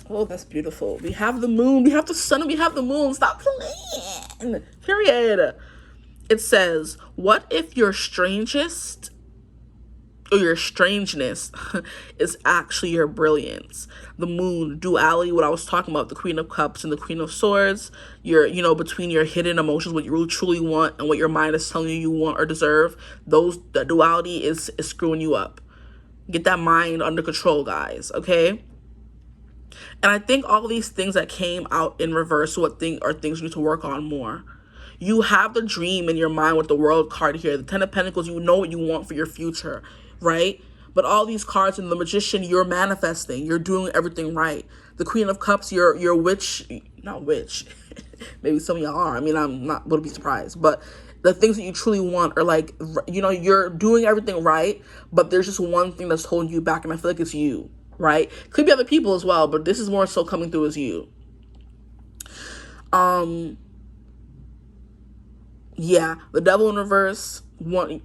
Oh, that's beautiful. We have the moon, we have the sun, and we have the moon. Stop playing. Period. It says, what if your strangest or your strangeness is actually your brilliance? The moon, duality, what I was talking about, the Queen of Cups and the Queen of Swords, between your hidden emotions, what you really truly want and what your mind is telling you want or deserve, that duality is screwing you up. Get that mind under control, guys, okay? And I think all these things that came out in reverse are things you need to work on more. You have the dream in your mind with the World card here. The Ten of Pentacles, you know what you want for your future, right? But all these cards and the Magician, you're manifesting. You're doing everything right. The Queen of Cups, you're witch, not witch. Maybe some of y'all are. I mean, I'm not going to be surprised. But the things that you truly want are like, you're doing everything right. But there's just one thing that's holding you back. And I feel like it's you, right? Could be other people as well. But this is more so coming through as you. Yeah, the Devil in reverse, Nine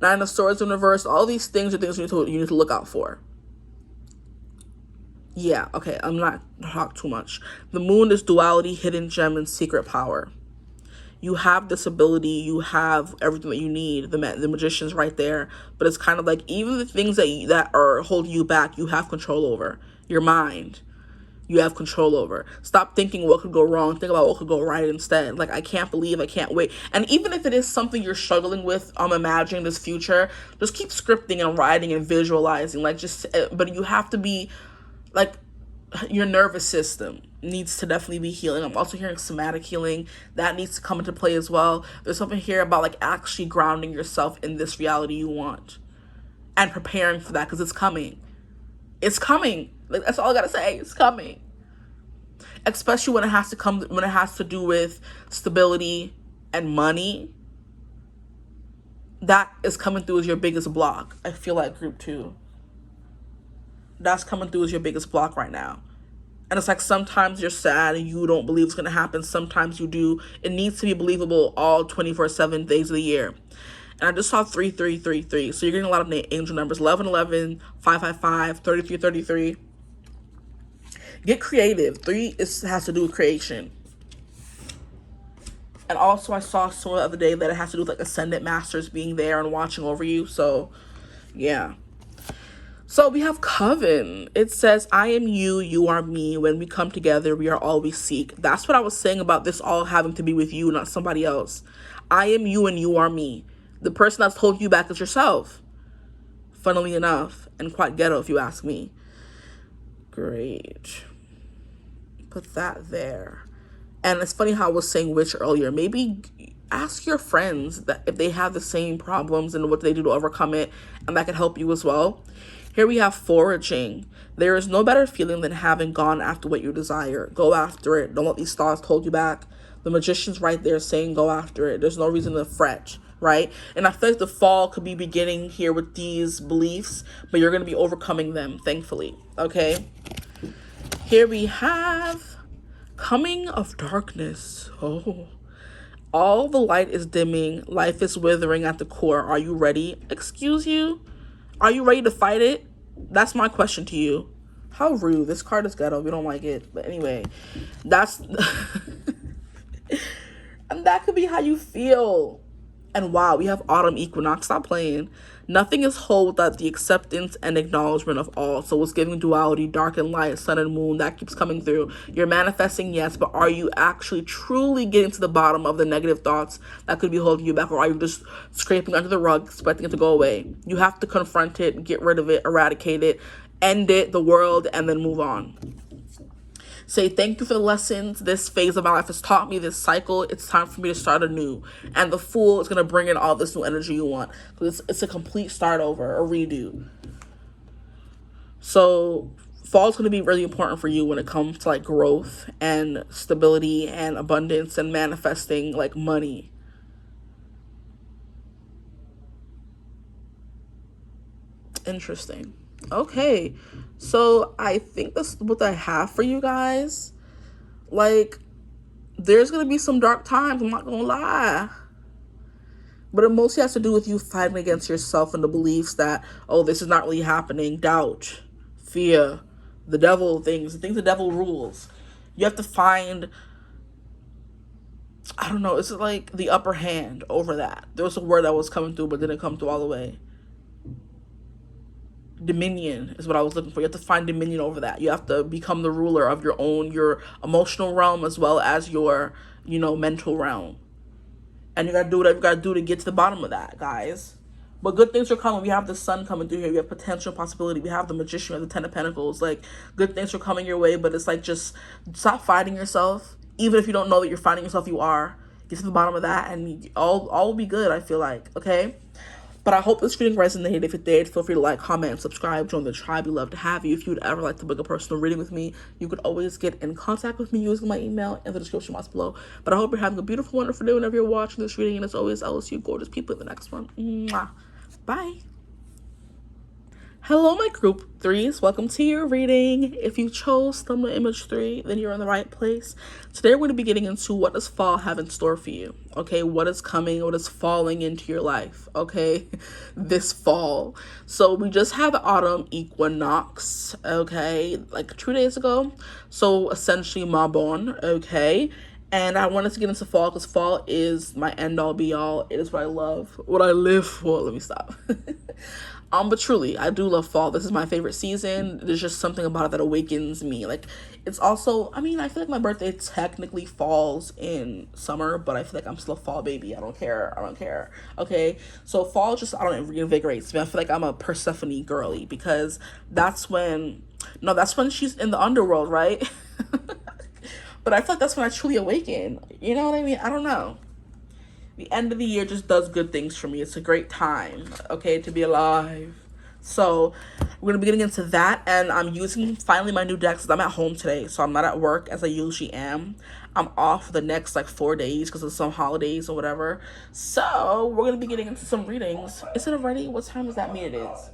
of Swords in reverse. All these things are things you need to look out for. Yeah, okay, I'm not talk too much. The Moon is duality, hidden gem, and secret power. You have this ability, you have everything that you need. The Magician's right there, but it's kind of like even the things that are holding you back, you have control over. Your mind, you have control over. Stop thinking what could go wrong. Think about what could go right instead. Like, I can't wait. And even if it is something you're struggling with, imagining this future, just keep scripting and writing and visualizing. But you have to be, like, your nervous system needs to definitely be healing. I'm also hearing somatic healing. That needs to come into play as well. There's something here about, like, actually grounding yourself in this reality you want. And preparing for that, because it's coming. It's coming. Like, that's all I gotta say. It's coming. Especially when it has to do with stability and money. That is coming through as your biggest block. I feel like group 2. That's coming through as your biggest block right now. And it's like sometimes you're sad and you don't believe it's going to happen. Sometimes you do. It needs to be believable all 24/7 days of the year. And I just saw 3333. So you're getting a lot of angel numbers. 1111, 555, 3333. Get creative. 3 has to do with creation. And also I saw somewhere the other day that it has to do with like ascendant masters being there and watching over you. So yeah. So we have Coven. It says, I am you, you are me. When we come together, we are all we seek. That's what I was saying about this all having to be with you, not somebody else. I am you and you are me. The person that's holding you back is yourself. Funnily enough, and quite ghetto if you ask me. Great. Put that there. And it's funny how I was saying witch earlier. Maybe ask your friends that if they have the same problems and what they do to overcome it, and that could help you as well. Here we have foraging. There is no better feeling than having gone after what you desire. Go after it. Don't let these thoughts hold you back. The Magician's right there saying go after it. There's no reason to fret, right? And I feel like the fall could be beginning here with these beliefs, but you're going to be overcoming them, thankfully, okay? Here we have coming of darkness. Oh, all the light is dimming. Life is withering at the core. Are you ready? Excuse you? Are you ready to fight it? That's my question to you. How rude. This card is ghetto. We don't like it. But anyway, that's... and that could be how you feel. And wow, we have autumn equinox. Stop playing. Nothing is whole without the acceptance and acknowledgement of all. So it's giving duality, dark and light, sun and moon. That keeps coming through. You're manifesting, yes, but are you actually truly getting to the bottom of the negative thoughts that could be holding you back? Or are you just scraping under the rug, expecting it to go away? You have to confront it, get rid of it, eradicate it, end it, the world, and then move on. Say thank you for the lessons this phase of my life has taught me, this cycle. It's time for me to start anew. And the Fool is going to bring in all this new energy you want. Because it's a complete start over, a redo. So fall is going to be really important for you when it comes to like growth and stability and abundance and manifesting like money. Interesting. Okay, so I think that's what I have for you guys. Like, there's gonna be some dark times, I'm not gonna lie, but it mostly has to do with you fighting against yourself and the beliefs that, oh, this is not really happening. Doubt, fear, the devil, the things the devil rules. You have to find I don't know, it's like the upper hand over that. There was a word that was coming through but didn't come through all the way. Dominion is what I was looking for. You have to find dominion over that. You have to become the ruler of your emotional realm as well as your, mental realm. And you gotta do whatever you gotta do to get to the bottom of that, guys. But good things are coming. We have the sun coming through here. We have potential possibility. We have the magician. We have the 10 of Pentacles. Like, good things are coming your way, but it's like, just stop fighting yourself. Even if you don't know that you're fighting yourself, you are. Get to the bottom of that, and all will be good, I feel like, okay? But I hope this reading resonated. If it did, feel free to like, comment, and subscribe. Join the tribe. We'd love to have you. If you would ever like to book a personal reading with me, you could always get in contact with me using my email in the description box below. But I hope you're having a beautiful, wonderful day whenever you're watching this reading. And as always, I will see you gorgeous people in the next one. Mwah. Bye. Hello, my group threes. Welcome to your reading. If you chose thumbnail image 3, then you're in the right place. Today, we're going to be getting into what does fall have in store for you. Okay, what is coming, what is falling into your life, okay, this fall. So we just had the autumn equinox, okay, like 2 days ago. So essentially, ma bon, okay. And I wanted to get into fall because fall is my end-all, be-all. It is what I love, what I live for. Let me stop. But truly, I do love fall. This is my favorite season. There's just something about it that awakens me. Like, it's also, I feel like my birthday technically falls in summer, but I feel like I'm still a fall baby. I don't care. Okay? So fall just, I don't know, reinvigorates me. I feel like I'm a Persephone girly because that's when she's in the underworld, right? But I feel like that's when I truly awaken. You know what I mean? I don't know. The end of the year just does good things for me. It's a great time, okay, to be alive. So we're going to be getting into that. And I'm using finally my new deck because I'm at home today. So I'm not at work as I usually am. I'm off for the next 4 days because of some holidays or whatever. So we're going to be getting into some readings. Is it already? What time does that mean it is?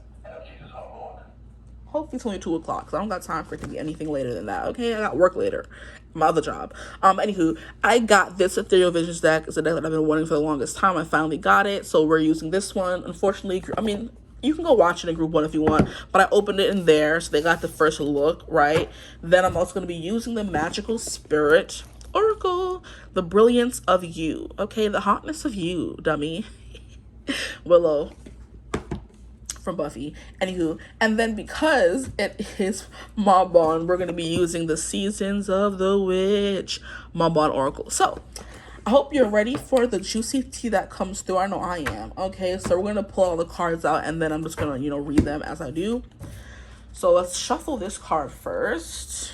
Hopefully it's only 2 o'clock because I don't got time for it to be anything later than that, okay? I got work later. My other job. Anywho, I got this Ethereal Visions deck. It's a deck that I've been wanting for the longest time. I finally got it, so we're using this one. Unfortunately, you can go watch it in group 1 if you want, but I opened it in there, so they got the first look, right? Then I'm also going to be using the Magical Spirit Oracle, the brilliance of you, okay? The hotness of you, dummy. Willow from Buffy. Anywho, and then because it is ma bon, we're going to be using the Seasons of the Witch ma bon Oracle. So I hope you're ready for the juicy tea that comes through. I know I am. Okay, so we're going to pull all the cards out and then I'm just going to, read them as I do. So let's shuffle this card first.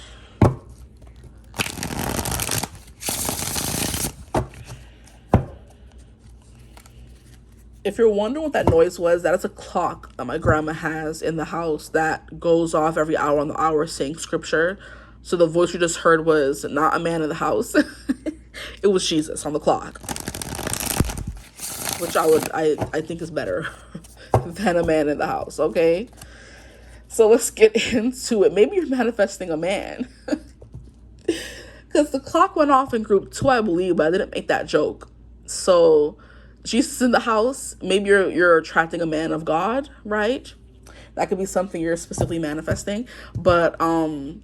If you're wondering what that noise was, that is a clock that my grandma has in the house that goes off every hour on the hour saying scripture. So the voice you just heard was not a man in the house. It was Jesus on the clock. Which I think is better than a man in the house, okay? So let's get into it. Maybe you're manifesting a man. Because the clock went off in group 2, I believe, but I didn't make that joke. So Jesus in the house, maybe you're attracting a man of God, right? That could be something you're specifically manifesting. But I'm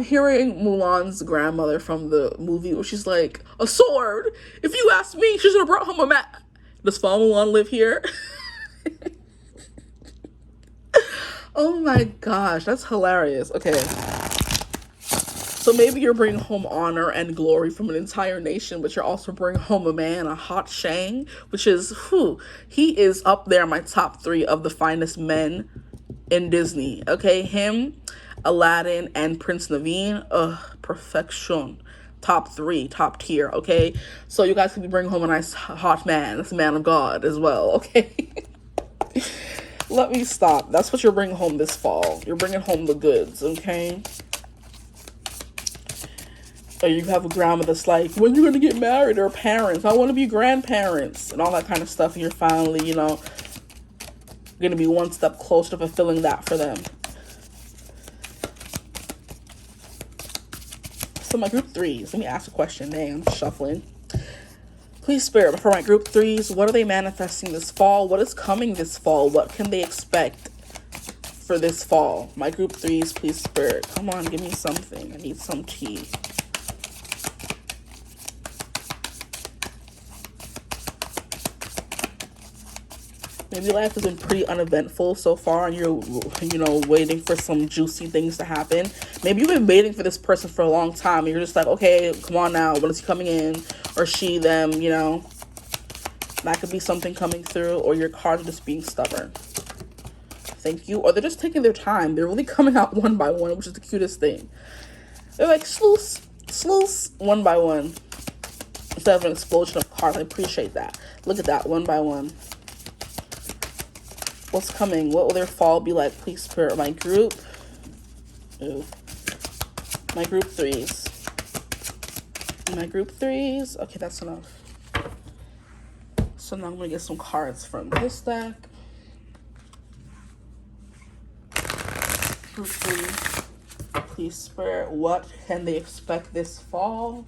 hearing Mulan's grandmother from the movie where she's like, a sword. If you ask me, she should have brought home a mat. Does Fall Mulan live here? Oh my gosh, that's hilarious. Okay. So maybe you're bringing home honor and glory from an entire nation, but you're also bringing home a man, a hot Shang, which is, he is up there in my top 3 of the finest men in Disney. Okay, him, Aladdin, and Prince Naveen, perfection. Top 3, top tier, okay? So you guys could be bringing home a nice hot man. That's a man of God as well, okay? Let me stop. That's what you're bringing home this fall. You're bringing home the goods, okay? Or you have a grandma that's like, when you're going to get married, or parents, I want to be grandparents, and all that kind of stuff, and you're finally, going to be one step closer to fulfilling that for them. So my group 3s, let me ask a question. Dang, I'm shuffling. Please, Spirit, for my group 3s, what are they manifesting this fall? What is coming this fall? What can they expect for this fall? My group 3s, please, Spirit, come on, give me something. I need some tea. Maybe life has been pretty uneventful so far and you're, you know, waiting for some juicy things to happen. Maybe you've been waiting for this person for a long time and you're just like, okay, come on now, when is he coming in? Or she, them, you know. That could be something coming through, or your cards are just being stubborn. Thank you. Or they're just taking their time. They're really coming out one by one, which is the cutest thing. They're like, sluice, sluice, one by one. Instead of an explosion of cards. I appreciate that. Look at that, one by one. What's coming? What will their fall be like? Please, Spirit. My group. Ooh. My group threes. My group threes. Okay, that's enough. So now I'm going to get some cards from this deck. Group three. Please, Spirit. What can they expect this fall?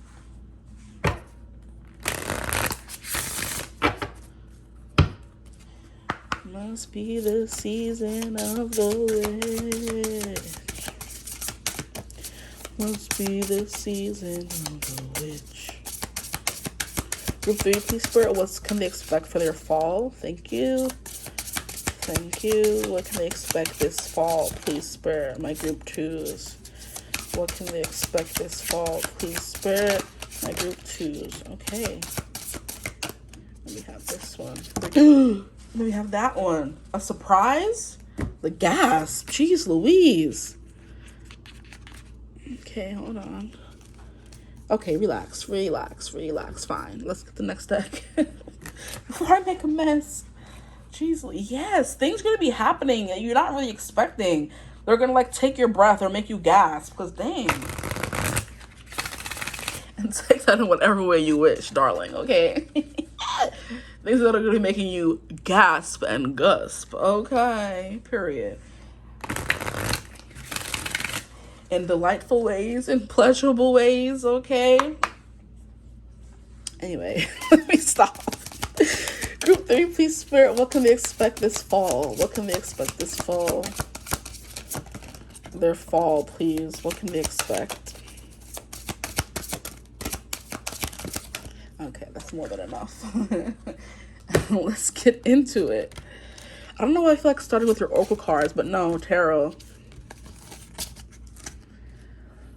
Must be the season of the witch. Must be the season of the witch. Group 3, please, Spirit, what can they expect for their fall? Thank you. Thank you. What can they expect this fall? Please, Spirit. My group 2s. What can they expect this fall? Please, Spirit. My group 2s. Okay. Let me have this one. Let me have that one. A surprise? The gasp. Jeez Louise. Okay, hold on. Okay, relax, relax, relax. Fine. Let's get the next deck. Before I make a mess. Jeez, yes, things are going to be happening that you're not really expecting. They're going to, like, take your breath or make you gasp. Because, dang. And take that in whatever way you wish, darling, okay? Things that are going to be making you gasp and gusp. Okay, period. In delightful ways, in pleasurable ways, okay? Anyway, let me stop. Group 3, please, Spirit, what can they expect this fall? What can they expect this fall? Their fall, please. What can they expect? Okay, that's more than enough. Let's get into it. I don't know why I feel like starting with your oracle cards, but no, tarot.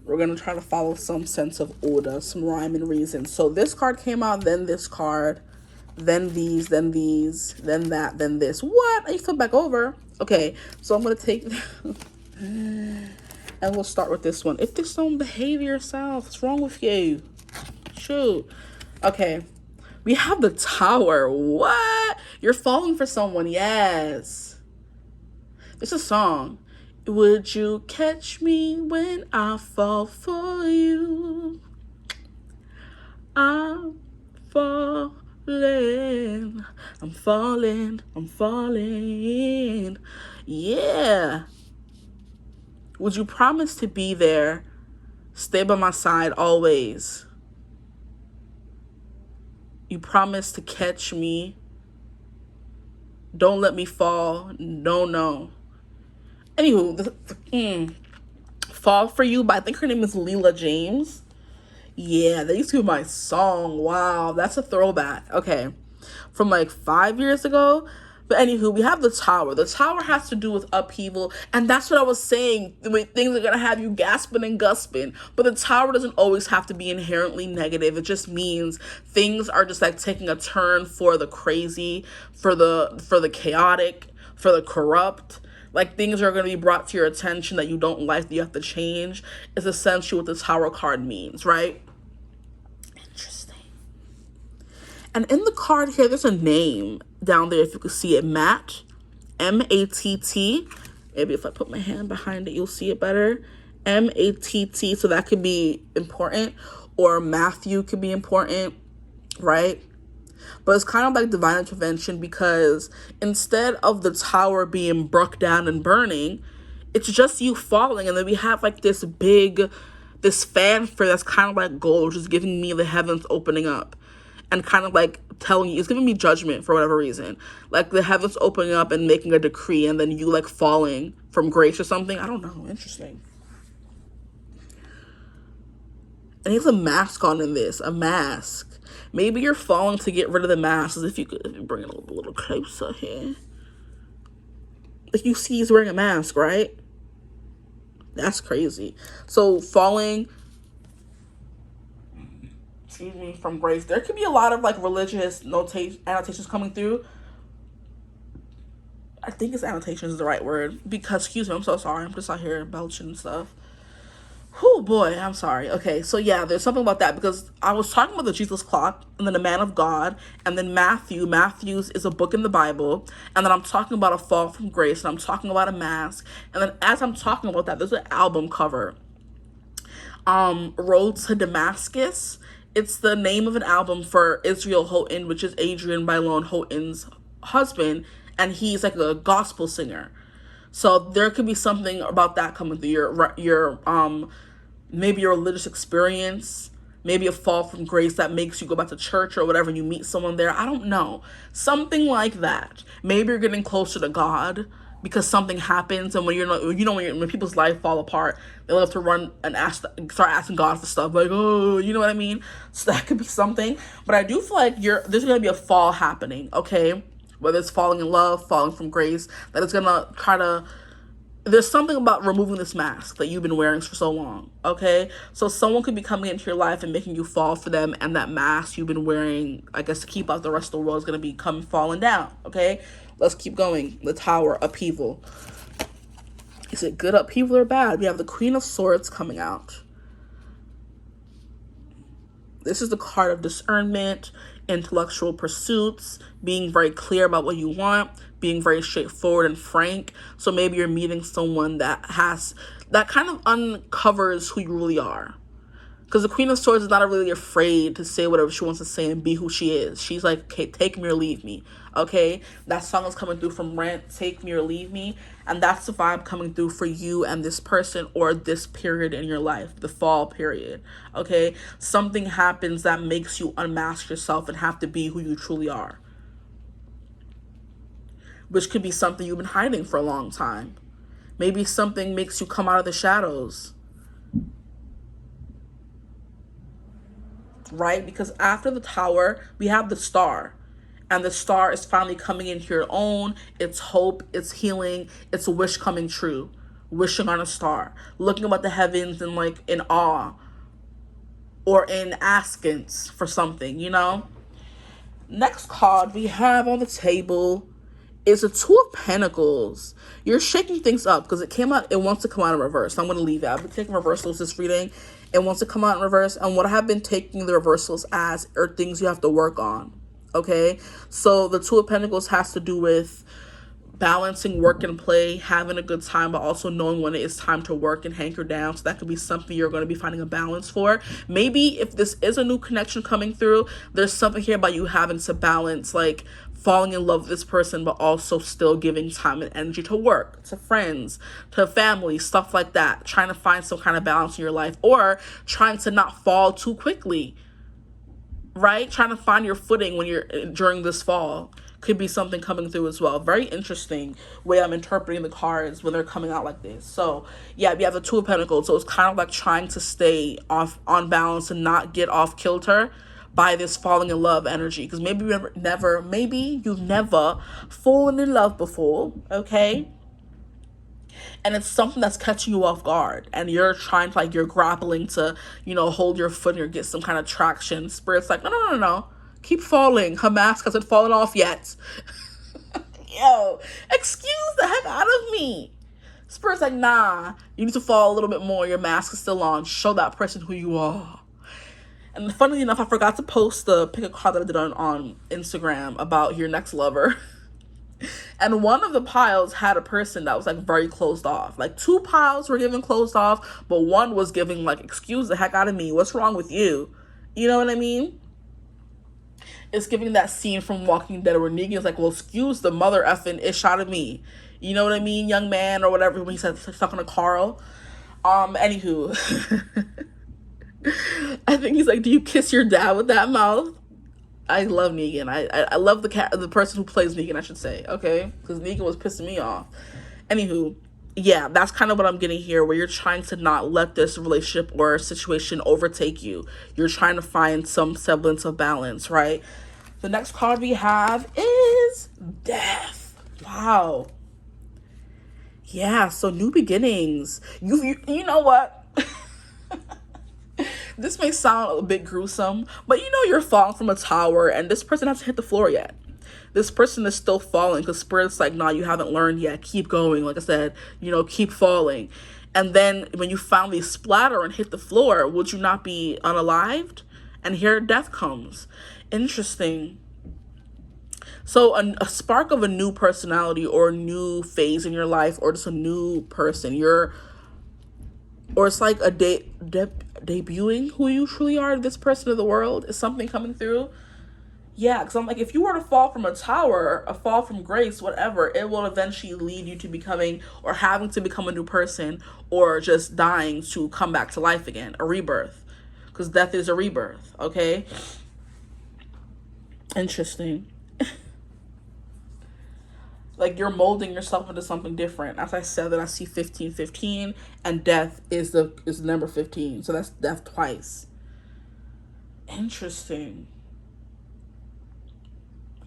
We're going to try to follow some sense of order, some rhyme and reason. So this card came out, then this card, then these, then that, then this. What? I flip back over. Okay, so I'm going to take... and we'll start with this one. If this don't behave yourself, what's wrong with you? Shoot. Okay, we have the Tower. What? You're falling for someone. Yes. It's a song. Would you catch me when I fall for you? I'm falling. I'm falling. I'm falling. Yeah. Would you promise to be there? Stay by my side always. You promise to catch me. Don't let me fall. No. Anywho, Fall for You by, I think her name is Leela James. Yeah, that used to be my song. Wow, that's a throwback. Okay, from like 5 years ago. But anywho, we have the Tower. The Tower has to do with upheaval. And that's what I was saying. Things are going to have you gasping and gusping. But the Tower doesn't always have to be inherently negative. It just means things are just like taking a turn for the crazy, for the chaotic, for the corrupt. Like things are going to be brought to your attention that you don't like, that you have to change. Is essentially what the Tower card means, right? Interesting. And in the card here, there's a name down there, if you can see it, Matt, M-A-T-T. Maybe if I put my hand behind it, you'll see it better. M-A-T-T, so that could be important. Or Matthew could be important, right? But it's kind of like divine intervention, because instead of the Tower being broke down and burning, it's just you falling. And then we have like this fanfare that's kind of like gold, which is giving me the heavens opening up. And kind of like telling you, it's giving me judgment for whatever reason. Like the heavens opening up and making a decree, and then you like falling from grace or something. I don't know. Interesting. And he has a mask on in this. A mask. Maybe you're falling to get rid of the mask. As if you could bring it a little closer here. Like, you see he's wearing a mask, right? That's crazy. So falling, excuse me, from grace. There could be a lot of like religious annotations coming through. I think it's annotations is the right word, because, excuse me, I'm so sorry. I'm just out here belching and stuff. Oh boy, I'm sorry. Okay, so yeah, there's something about that, because I was talking about the Jesus clock, and then the man of God, and then Matthew's is a book in the Bible, and then I'm talking about a fall from grace, and I'm talking about a mask, and then as I'm talking about that, there's an album cover. Road to Damascus. It's the name of an album for Israel Houghton, which is Adrian Bylon Houghton's husband, and he's like a gospel singer. So there could be something about that coming through your maybe your religious experience, maybe a fall from grace that makes you go back to church or whatever, and you meet someone there. I don't know. Something like that. Maybe you're getting closer to God because something happens, and when you're not, when people's life fall apart, they love to run and start asking God for stuff, like, oh, you know what I mean? So that could be something. But I do feel like there's gonna be a fall happening, okay? Whether it's falling in love, falling from grace, that it's gonna there's something about removing this mask that you've been wearing for so long, okay? So someone could be coming into your life and making you fall for them, and that mask you've been wearing, I guess, to keep out the rest of the world, is going to be falling down, okay? Let's keep going. The Tower, upheaval. Is it good upheaval or bad? We have the Queen of Swords coming out. This is the card of discernment, intellectual pursuits, being very clear about what you want, being very straightforward and frank. So maybe you're meeting someone that kind of uncovers who you really are. Because the Queen of Swords is not really afraid to say whatever she wants to say and be who she is. She's like, okay, take me or leave me. Okay? That song is coming through from Rent, Take Me or Leave Me. And that's the vibe coming through for you and this person, or this period in your life, the fall period. Okay? Something happens that makes you unmask yourself and have to be who you truly are. Which could be something you've been hiding for a long time. Maybe something makes you come out of the shadows. Right? Because after the Tower, we have the Star. And the Star is finally coming into your own. It's hope, it's healing, it's a wish coming true. Wishing on a star. Looking up at the heavens and like in awe. Or in askance for something, you know? Next card we have on the table is a Two of Pentacles. You're shaking things up because it wants to come out in reverse. I'm going to leave it. I've been taking reversals this reading. It wants to come out in reverse. And what I have been taking the reversals as are things you have to work on. Okay? So the Two of Pentacles has to do with balancing work and play, having a good time, but also knowing when it is time to work and hanker down. So that could be something you're going to be finding a balance for. Maybe if this is a new connection coming through, there's something here about you having to balance, like falling in love with this person, but also still giving time and energy to work, to friends, to family, stuff like that. Trying to find some kind of balance in your life, or trying to not fall too quickly, right? Trying to find your footing during this fall. Could be something coming through as well. Very interesting way I'm interpreting the cards when they're coming out like this. So yeah, we have the Two of Pentacles. So it's kind of like trying to stay on balance and not get off kilter by this falling in love energy. Because maybe you've never fallen in love before, okay? And it's something that's catching you off guard, and you're trying to, you're grappling to, hold your foot or get some kind of traction. Spirit's like, no. Keep falling. Her mask hasn't fallen off yet. Yo, excuse the heck out of me. Spirit's like, nah, you need to fall a little bit more. Your mask is still on. Show that person who you are. And funnily enough, I forgot to post the pick a card that I did on Instagram about your next lover. And one of the piles had a person that was very closed off. Two piles were giving closed off, but one was giving excuse the heck out of me. What's wrong with you? You know what I mean? It's giving that scene from Walking Dead where Negan's like, well, excuse the mother effing ish out of me. You know what I mean, young man, or whatever, when he said he's talking to Carl. Anywho. I think he's like, do you kiss your dad with that mouth? I love Negan. I love the person who plays Negan, I should say, okay? Because Negan was pissing me off. Anywho, yeah, that's kind of what I'm getting here, where you're trying to not let this relationship or situation overtake you. You're trying to find some semblance of balance, right? The next card we have is Death. Wow. Yeah, so new beginnings. You know what? This may sound a bit gruesome, but you know you're falling from a tower and this person hasn't hit the floor yet. This person is still falling because Spirit's like, nah, you haven't learned yet. Keep going. Like I said, keep falling. And then when you finally splatter and hit the floor, would you not be unalived? And here death comes. Interesting. So a spark of a new personality or a new phase in your life, or just a new person. Or it's like a debuting who you truly are to this person of the world. Is something coming through? Yeah, because I'm like, if you were to fall from a tower, a fall from grace, whatever, it will eventually lead you to becoming or having to become a new person, or just dying to come back to life again, a rebirth. Because death is a rebirth, okay? Interesting. Like you're molding yourself into something different. As I said, that I see 1515, and death is the number 15. So that's death twice. Interesting.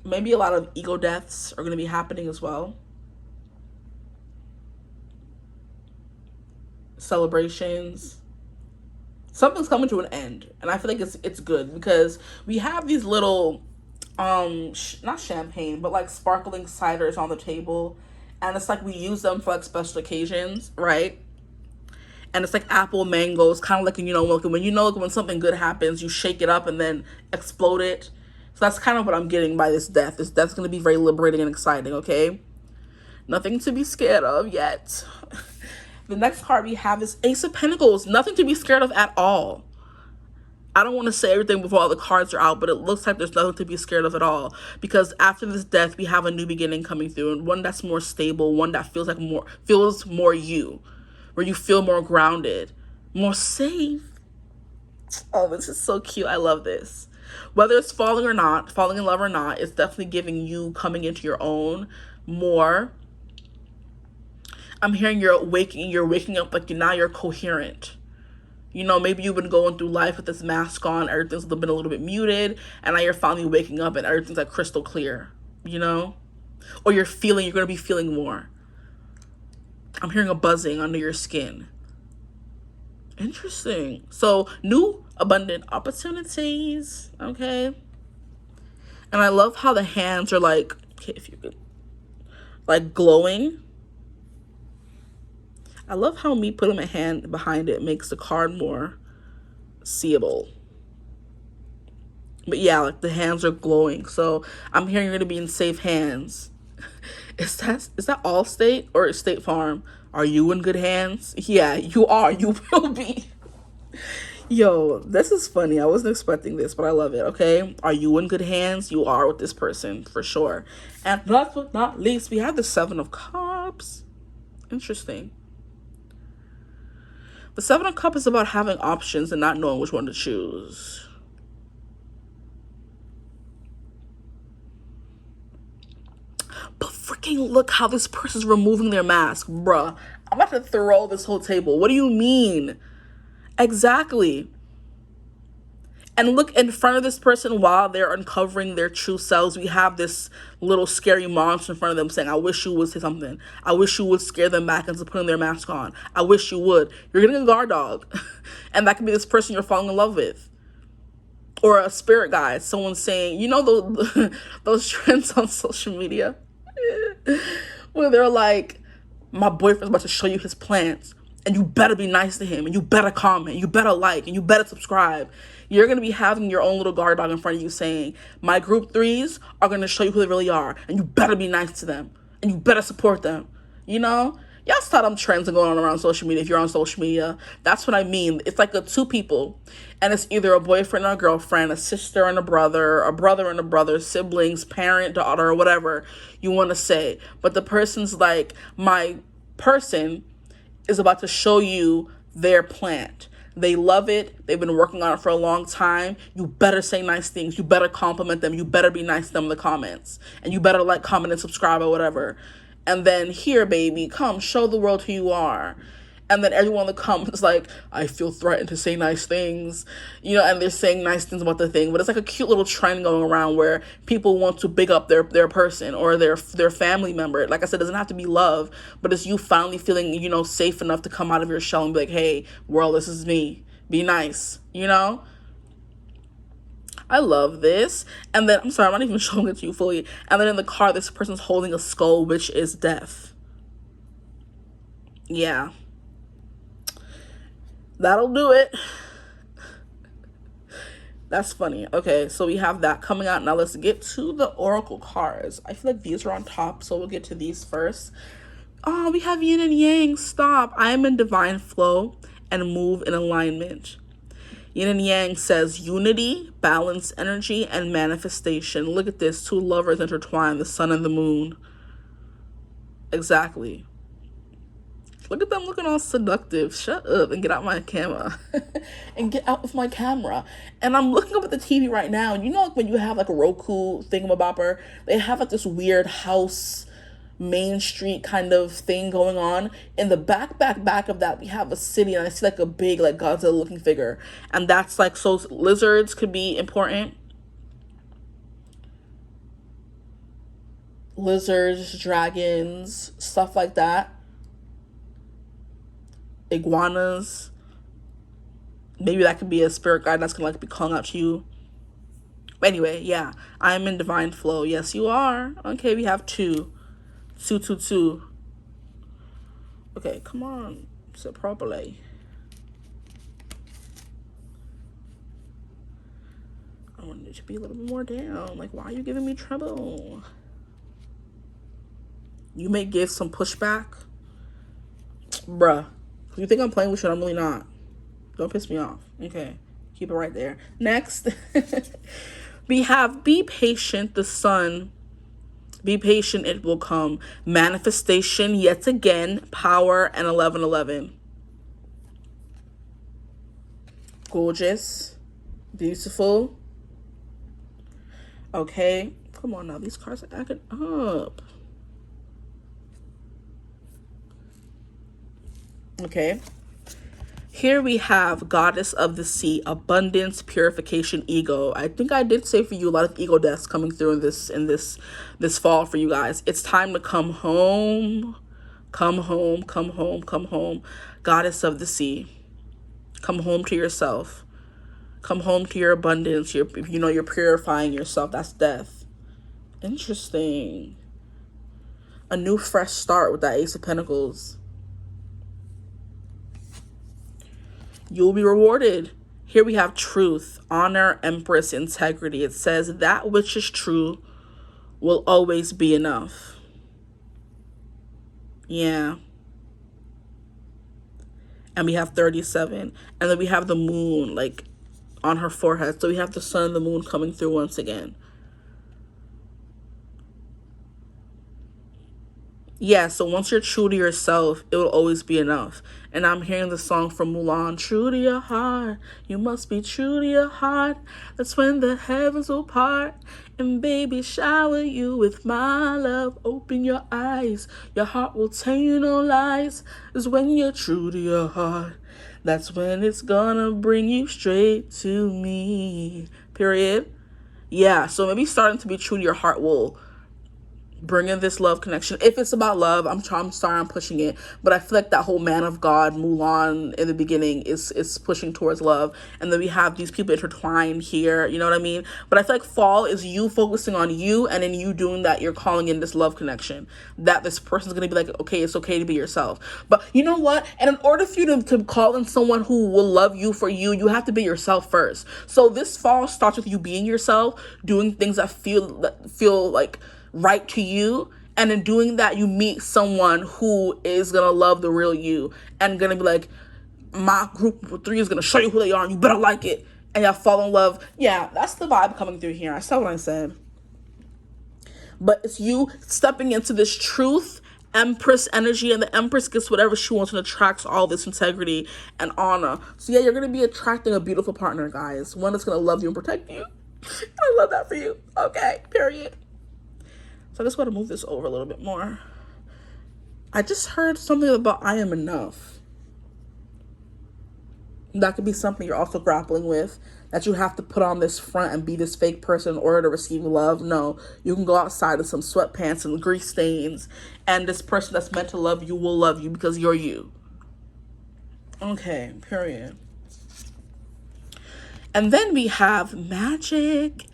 Maybe a lot of ego deaths are going to be happening as well. Celebrations. Something's coming to an end, and I feel like it's good, because we have these little not champagne, but like sparkling ciders on the table, and it's like we use them for like special occasions, right? And it's like apple mangoes, kind of like, when something good happens, you shake it up and then explode it. So that's kind of what I'm getting by this death. This death's going to be very liberating and exciting, okay? Nothing to be scared of yet. The next card we have is Ace of Pentacles. Nothing to be scared of at all. I don't want to say everything before all the cards are out, but it looks like there's nothing to be scared of at all. Because after this death, we have a new beginning coming through, and one that's more stable, one that feels more you, where you feel more grounded, more safe. Oh, this is so cute. I love this. Whether it's falling in love or not, it's definitely giving you coming into your own more. I'm hearing you're waking up, like now you're coherent. Maybe you've been going through life with this mask on, everything's been a little bit muted, and now you're finally waking up and everything's like crystal clear, Or you're going to be feeling more. I'm hearing a buzzing under your skin. Interesting. So, new abundant opportunities, okay? And I love how the hands are like, okay, if you could, like glowing. I love how me putting my hand behind it makes the card more seeable. But yeah, like the hands are glowing. So I'm hearing you're going to be in safe hands. Is that Allstate or State Farm? Are you in good hands? Yeah, you are. You will be. Yo, this is funny. I wasn't expecting this, but I love it, okay? Are you in good hands? You are with this person, for sure. And last but not least, we have the Seven of Cups. Interesting. The Seven of Cups is about having options and not knowing which one to choose. But freaking look how this person's removing their mask. Bruh, I'm about to throw this whole table. What do you mean? Exactly. And look in front of this person while they're uncovering their true selves. We have this little scary monster in front of them saying, I wish you would say something. I wish you would scare them back into putting their mask on. I wish you would. You're getting a guard dog. And that could be this person you're falling in love with. Or a spirit guide. Someone saying, those trends on social media? Where they're like, my boyfriend's about to show you his plants. And you better be nice to him. And you better comment. You better like. And you better subscribe. You're going to be having your own little guard dog in front of you saying, my group threes are going to show you who they really are. And you better be nice to them. And you better support them. Y'all saw them trends going on around social media. If you're on social media, that's what I mean. It's like two people. And it's either a boyfriend or a girlfriend, a sister and a brother and a brother, siblings, parent, daughter, or whatever you want to say. But the person's like, my person is about to show you their plant. They love it. They've been working on it for a long time. You better say nice things. You better compliment them. You better be nice to them in the comments. And you better comment, and subscribe, or whatever. And then here, baby, come show the world who you are. And then everyone in the comments is like, I feel threatened to say nice things, you know, and they're saying nice things about the thing. But it's like a cute little trend going around where people want to big up their person or their family member. Like I said, it doesn't have to be love, but it's you finally feeling, you know, safe enough to come out of your shell and be like, hey, world, this is me. Be nice, you know? I love this. And then, I'm sorry, I'm not even showing it to you fully. And then in the car, this person's holding a skull, which is death. Yeah. That'll do it. That's funny. Okay, so we have that coming out. Now let's get to the oracle cards. I feel like these are on top, so we'll get to these first. Oh, we have yin and yang. Stop. I am in divine flow and move in alignment. Yin and yang says unity, balance, energy, and manifestation. Look at this. Two lovers intertwined, the sun and the moon. Exactly. Look at them looking all seductive. Shut up and get out my camera. And get out with my camera. And I'm looking up at the TV right now. And you know, like when you have like a Roku thingamabopper, they have like this weird house, Main Street kind of thing going on. In the back of that, we have a city. And I see like a big, like Godzilla looking figure. And that's like, so lizards could be important. Lizards, dragons, stuff like that. Iguanas. Maybe that could be a spirit guide that's gonna like be calling out to you. But anyway, yeah, I'm in divine flow. Yes, you are. Okay, we have two. Okay, come on. Sit properly. I wanted it to be a little bit more down. Like, why are you giving me trouble? You may give some pushback. Bruh. You think I'm playing with you? I'm really not. Don't piss me off. Okay. Keep it right there. Next. We have be patient, the sun. Be patient, it will come. Manifestation, yet again. Power, and 1111. Gorgeous. Beautiful. Okay. Come on now. These cards are acting up. Okay. Here we have Goddess of the Sea, abundance, purification, ego. I think I did say for you a lot of ego deaths coming through in this fall for you guys. It's time to come home. Come home, come home, come home. Goddess of the Sea. Come home to yourself. Come home to your abundance. You're purifying yourself. That's death. Interesting. A new fresh start with that Ace of Pentacles. You'll be rewarded. Here we have truth, honor, empress, integrity. It says that which is true will always be enough. Yeah. And we have 37. And then we have the moon, like, on her forehead. So we have the sun and the moon coming through once again. Yeah, so once you're true to yourself, it will always be enough. And I'm hearing the song from Mulan, true to your heart, you must be true to your heart. That's when the heavens will part. And baby, shower you with my love. Open your eyes, your heart will tell you no lies. It's when you're true to your heart. That's when it's gonna bring you straight to me. Period. Yeah, so maybe starting to be true to your heart will bring in this love connection. If it's about love, I'm sorry I'm pushing it, but I feel like that whole man of God, Mulan, in the beginning is pushing towards love. And then we have these people intertwined here, you know what I mean? But I feel like fall is you focusing on you, and in you doing that, you're calling in this love connection. That this person's gonna be like, okay, it's okay to be yourself. But you know what? And in order for you to call in someone who will love you for you, you have to be yourself first. So this fall starts with you being yourself, doing things that feel like right to you, and in doing that you meet someone who is gonna love the real you and gonna be like, my group of 3 is gonna show you who they are and you better like it, and y'all fall in love. Yeah, that's the vibe coming through here. I saw what I said, but it's you stepping into this truth, Empress energy, and the Empress gets whatever she wants and attracts all this integrity and honor. So yeah, you're gonna be attracting a beautiful partner, guys, one that's gonna love you and protect you. I love that for you. Okay, period. So I just got to move this over a little bit more. I just heard something about I am enough. That could be something you're also grappling with, that you have to put on this front and be this fake person in order to receive love. No, you can go outside in some sweatpants and grease stains, and this person that's meant to love you will love you because you're you. Okay, period. And then we have magic.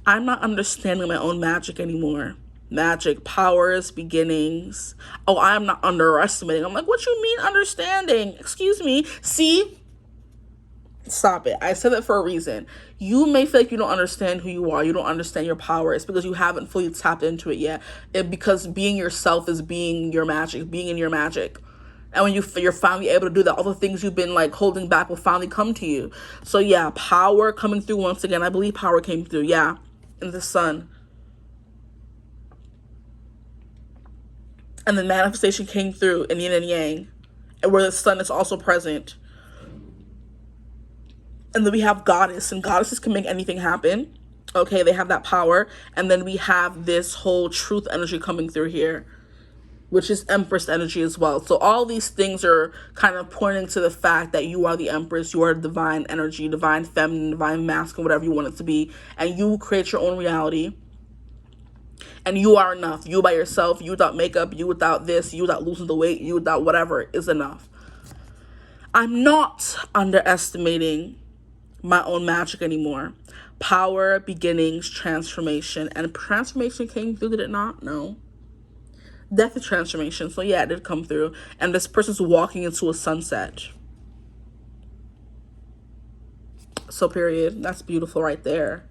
I'm not understanding my own magic anymore. Magic, powers, beginnings. Oh, I am not underestimating. I'm like, what you mean understanding? Excuse me. See? Stop it. I said that for a reason. You may feel like you don't understand who you are. You don't understand your power. It's because you haven't fully tapped into it yet. Because being yourself is being your magic, being in your magic. And when you're finally able to do that, all the things you've been like holding back will finally come to you. So yeah, power coming through once again. I believe power came through. Yeah, in the sun. And the manifestation came through in yin and yang, and where the sun is also present. And then we have goddess, and goddesses can make anything happen. Okay, they have that power. And then we have this whole truth energy coming through here, which is Empress energy as well. So all these things are kind of pointing to the fact that you are the Empress, you are divine energy, divine feminine, divine masculine, whatever you want it to be. And you create your own reality. And you are enough. You by yourself, you without makeup, you without this, you without losing the weight, you without whatever is enough. I'm not underestimating my own magic anymore. Power, beginnings, transformation. And transformation came through, did it not? No. Death is transformation. So yeah, it did come through. And this person's walking into a sunset. So period. That's beautiful right there.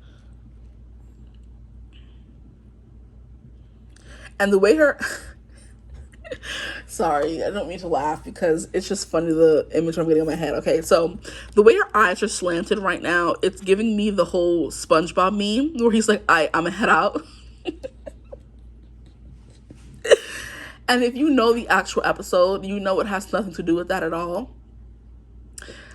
And the way her... Sorry, I don't mean to laugh because it's just funny, the image I'm getting in my head. Okay, so the way her eyes are slanted right now, it's giving me the whole SpongeBob meme where he's like, I'm gonna head out. And if you know the actual episode, you know it has nothing to do with that at all.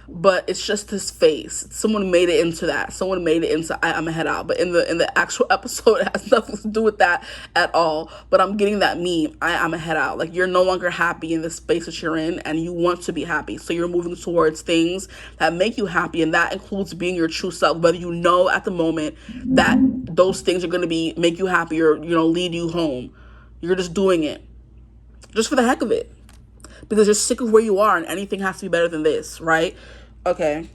But it's just his face. Someone made it into that. Someone made it into I'm gonna head out. But in the actual episode, it has nothing to do with that at all. But I'm getting that meme. I'm gonna head out. Like, you're no longer happy in the space that you're in, and you want to be happy. So you're moving towards things that make you happy, and that includes being your true self. Whether you know at the moment that those things are gonna make you happy or lead you home, you're just doing it just for the heck of it. Because you're sick of where you are and anything has to be better than this, right? Okay.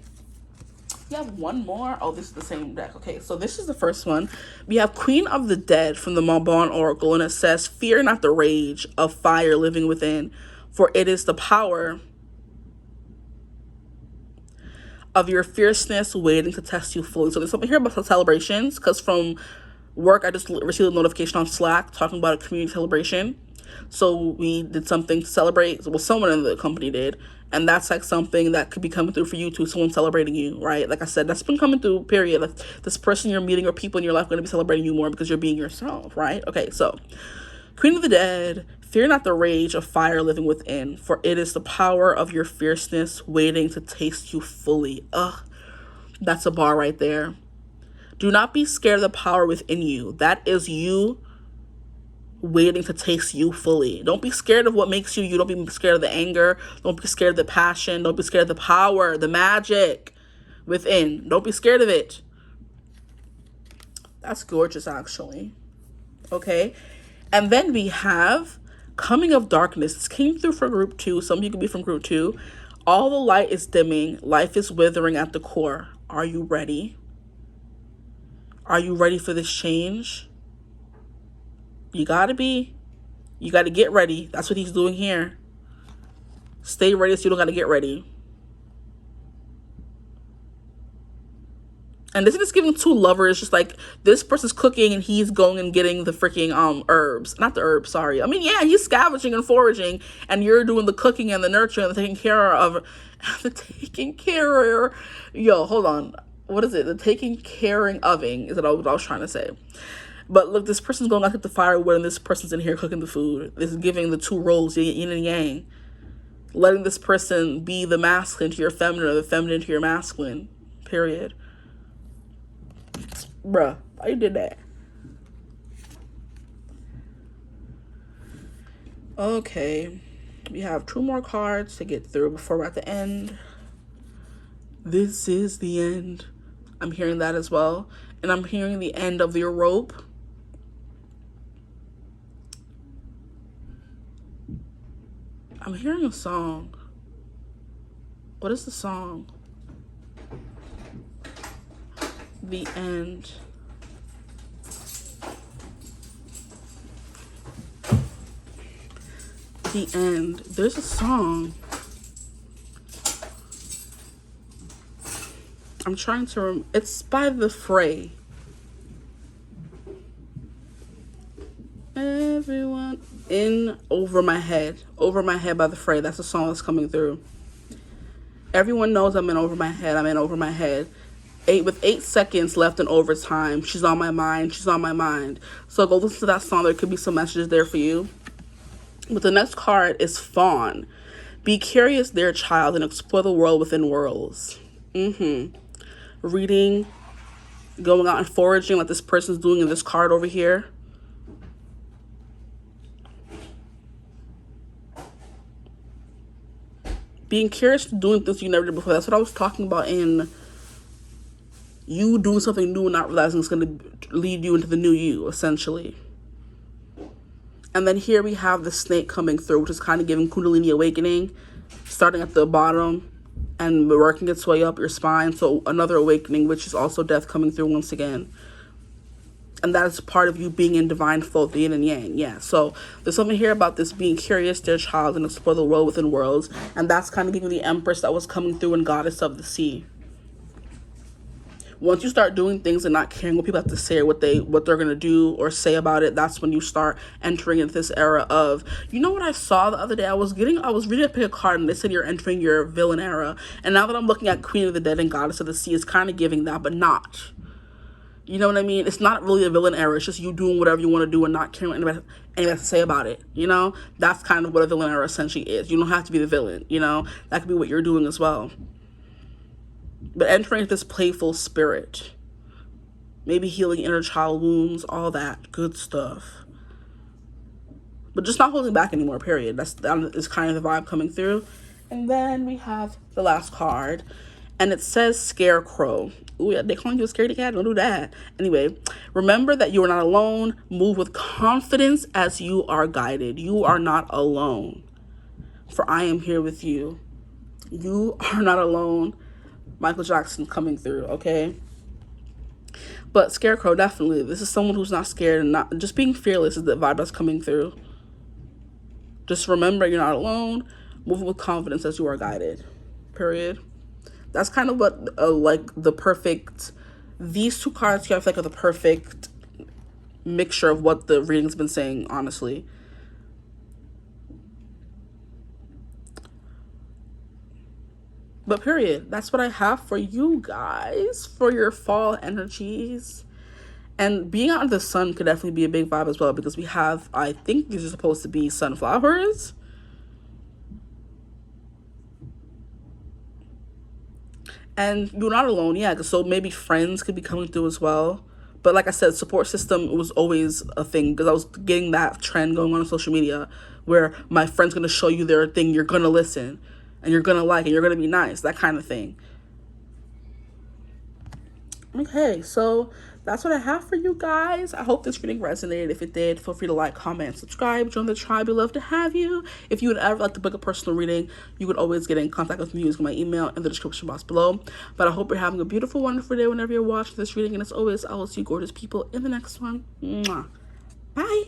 We have one more. Oh, this is the same deck. Okay, so this is the first one. We have Queen of the Dead from the Mabon Oracle, and it says, fear not the rage of fire living within, for it is the power of your fierceness waiting to test you fully. So there's something here about celebrations, because from work, I just received a notification on Slack talking about a community celebration. So we did something to celebrate. Well, someone in the company did. And that's like something that could be coming through for you too. Someone celebrating you, right? Like I said, that's been coming through, period. Like, this person you're meeting or people in your life are going to be celebrating you more because you're being yourself, right? Okay, so Queen of the Dead, fear not the rage of fire living within, for it is the power of your fierceness waiting to taste you fully. Ugh, that's a bar right there. Do not be scared of the power within you. That is you waiting to taste you fully. Don't be scared of what makes you you. Don't be scared of the anger. Don't be scared of the passion. Don't be scared of the power, the magic within. Don't be scared of it. That's gorgeous, actually. Okay. And then we have Coming of Darkness. This came through for group 2. Some of you could be from group 2. All the light is dimming. Life is withering at the core. Are you ready? Are you ready for this change? You gotta be. You gotta get ready. That's what he's doing here. Stay ready so you don't gotta get ready. And this is giving 2 lovers, just like this person's cooking and he's going and getting the freaking herbs. Not the herbs, sorry. I mean, yeah, he's scavenging and foraging, and you're doing the cooking and the nurturing and the taking care of the taking care. Yo, hold on. What is it? The taking caring ofing is what I was trying to say. But look, this person's going out to the firewood and this person's in here cooking the food. This is giving the 2 roles, yin and yang. Letting this person be the masculine to your feminine or the feminine to your masculine. Period. Bruh, why you did that? Okay. We have 2 more cards to get through before we're at the end. This is the end. I'm hearing that as well. And I'm hearing the end of your rope. I'm hearing a song. What is the song? The end. The end. There's a song. I'm trying to it's by The Fray. Everyone in Over My Head. Over My Head by The Fray. That's the song that's coming through. Everyone knows I'm in Over My Head. I'm in Over My Head. With 8 seconds left in overtime. She's on my mind. She's on my mind. So go listen to that song. There could be some messages there for you. But the next card is Fawn. Be curious, dear child, and explore the world within worlds. Reading, going out and foraging like this person's doing in this card over here. Being curious, doing things you never did before. That's what I was talking about in you doing something new and not realizing it's going to lead you into the new you, essentially. And then here we have the snake coming through, which is kind of giving Kundalini awakening, starting at the bottom and working its way up your spine. So another awakening, which is also death coming through once again. And that is part of you being in divine flow, the yin and yang. Yeah, so there's something here about this being curious, dear child, and explore the world within worlds. And that's kind of giving the Empress that was coming through and Goddess of the Sea. Once you start doing things and not caring what people have to say or what they're going to do or say about it, that's when you start entering into this era of, you know what I saw the other day? I was reading a pick a card and they said you're entering your villain era. And now that I'm looking at Queen of the Dead and Goddess of the Sea, it's kind of giving that, but not. You know what I mean? It's not really a villain era. It's just you doing whatever you want to do and not caring what anybody has to say about it. You know? That's kind of what a villain era essentially is. You don't have to be the villain, you know? That could be what you're doing as well. But entering this playful spirit. Maybe healing inner child wounds, all that good stuff. But just not holding back anymore, period. That is kind of the vibe coming through. And then we have the last card. And it says Scarecrow. Ooh, yeah, they calling you a scaredy cat? Don't do that. Anyway, remember that you are not alone. Move with confidence as you are guided. You are not alone. For I am here with you. You are not alone. Michael Jackson coming through, okay? But Scarecrow, definitely. This is someone who's not scared and not just being fearless is the vibe that's coming through. Just remember you're not alone. Move with confidence as you are guided. Period. That's kind of what these two cards here I feel like are the perfect mixture of what the reading's been saying, honestly. But period, that's what I have for you guys for your fall energies. And being out in the sun could definitely be a big vibe as well, because we have, I think these are supposed to be sunflowers. And you're not alone, yeah, so maybe friends could be coming through as well. But like I said, support system was always a thing, because I was getting that trend going on social media where my friend's going to show you their thing, you're going to listen, and you're going to like it, you're going to be nice, that kind of thing. Okay, so that's what I have for you guys. I hope this reading resonated. If it did, feel free to like, comment, subscribe, join the tribe. We'd love to have you. If you would ever like to book a personal reading, you could always get in contact with me using my email in the description box below. But I hope you're having a beautiful, wonderful day whenever you're watching this reading. And as always, I will see you gorgeous people in the next one. Mwah. Bye.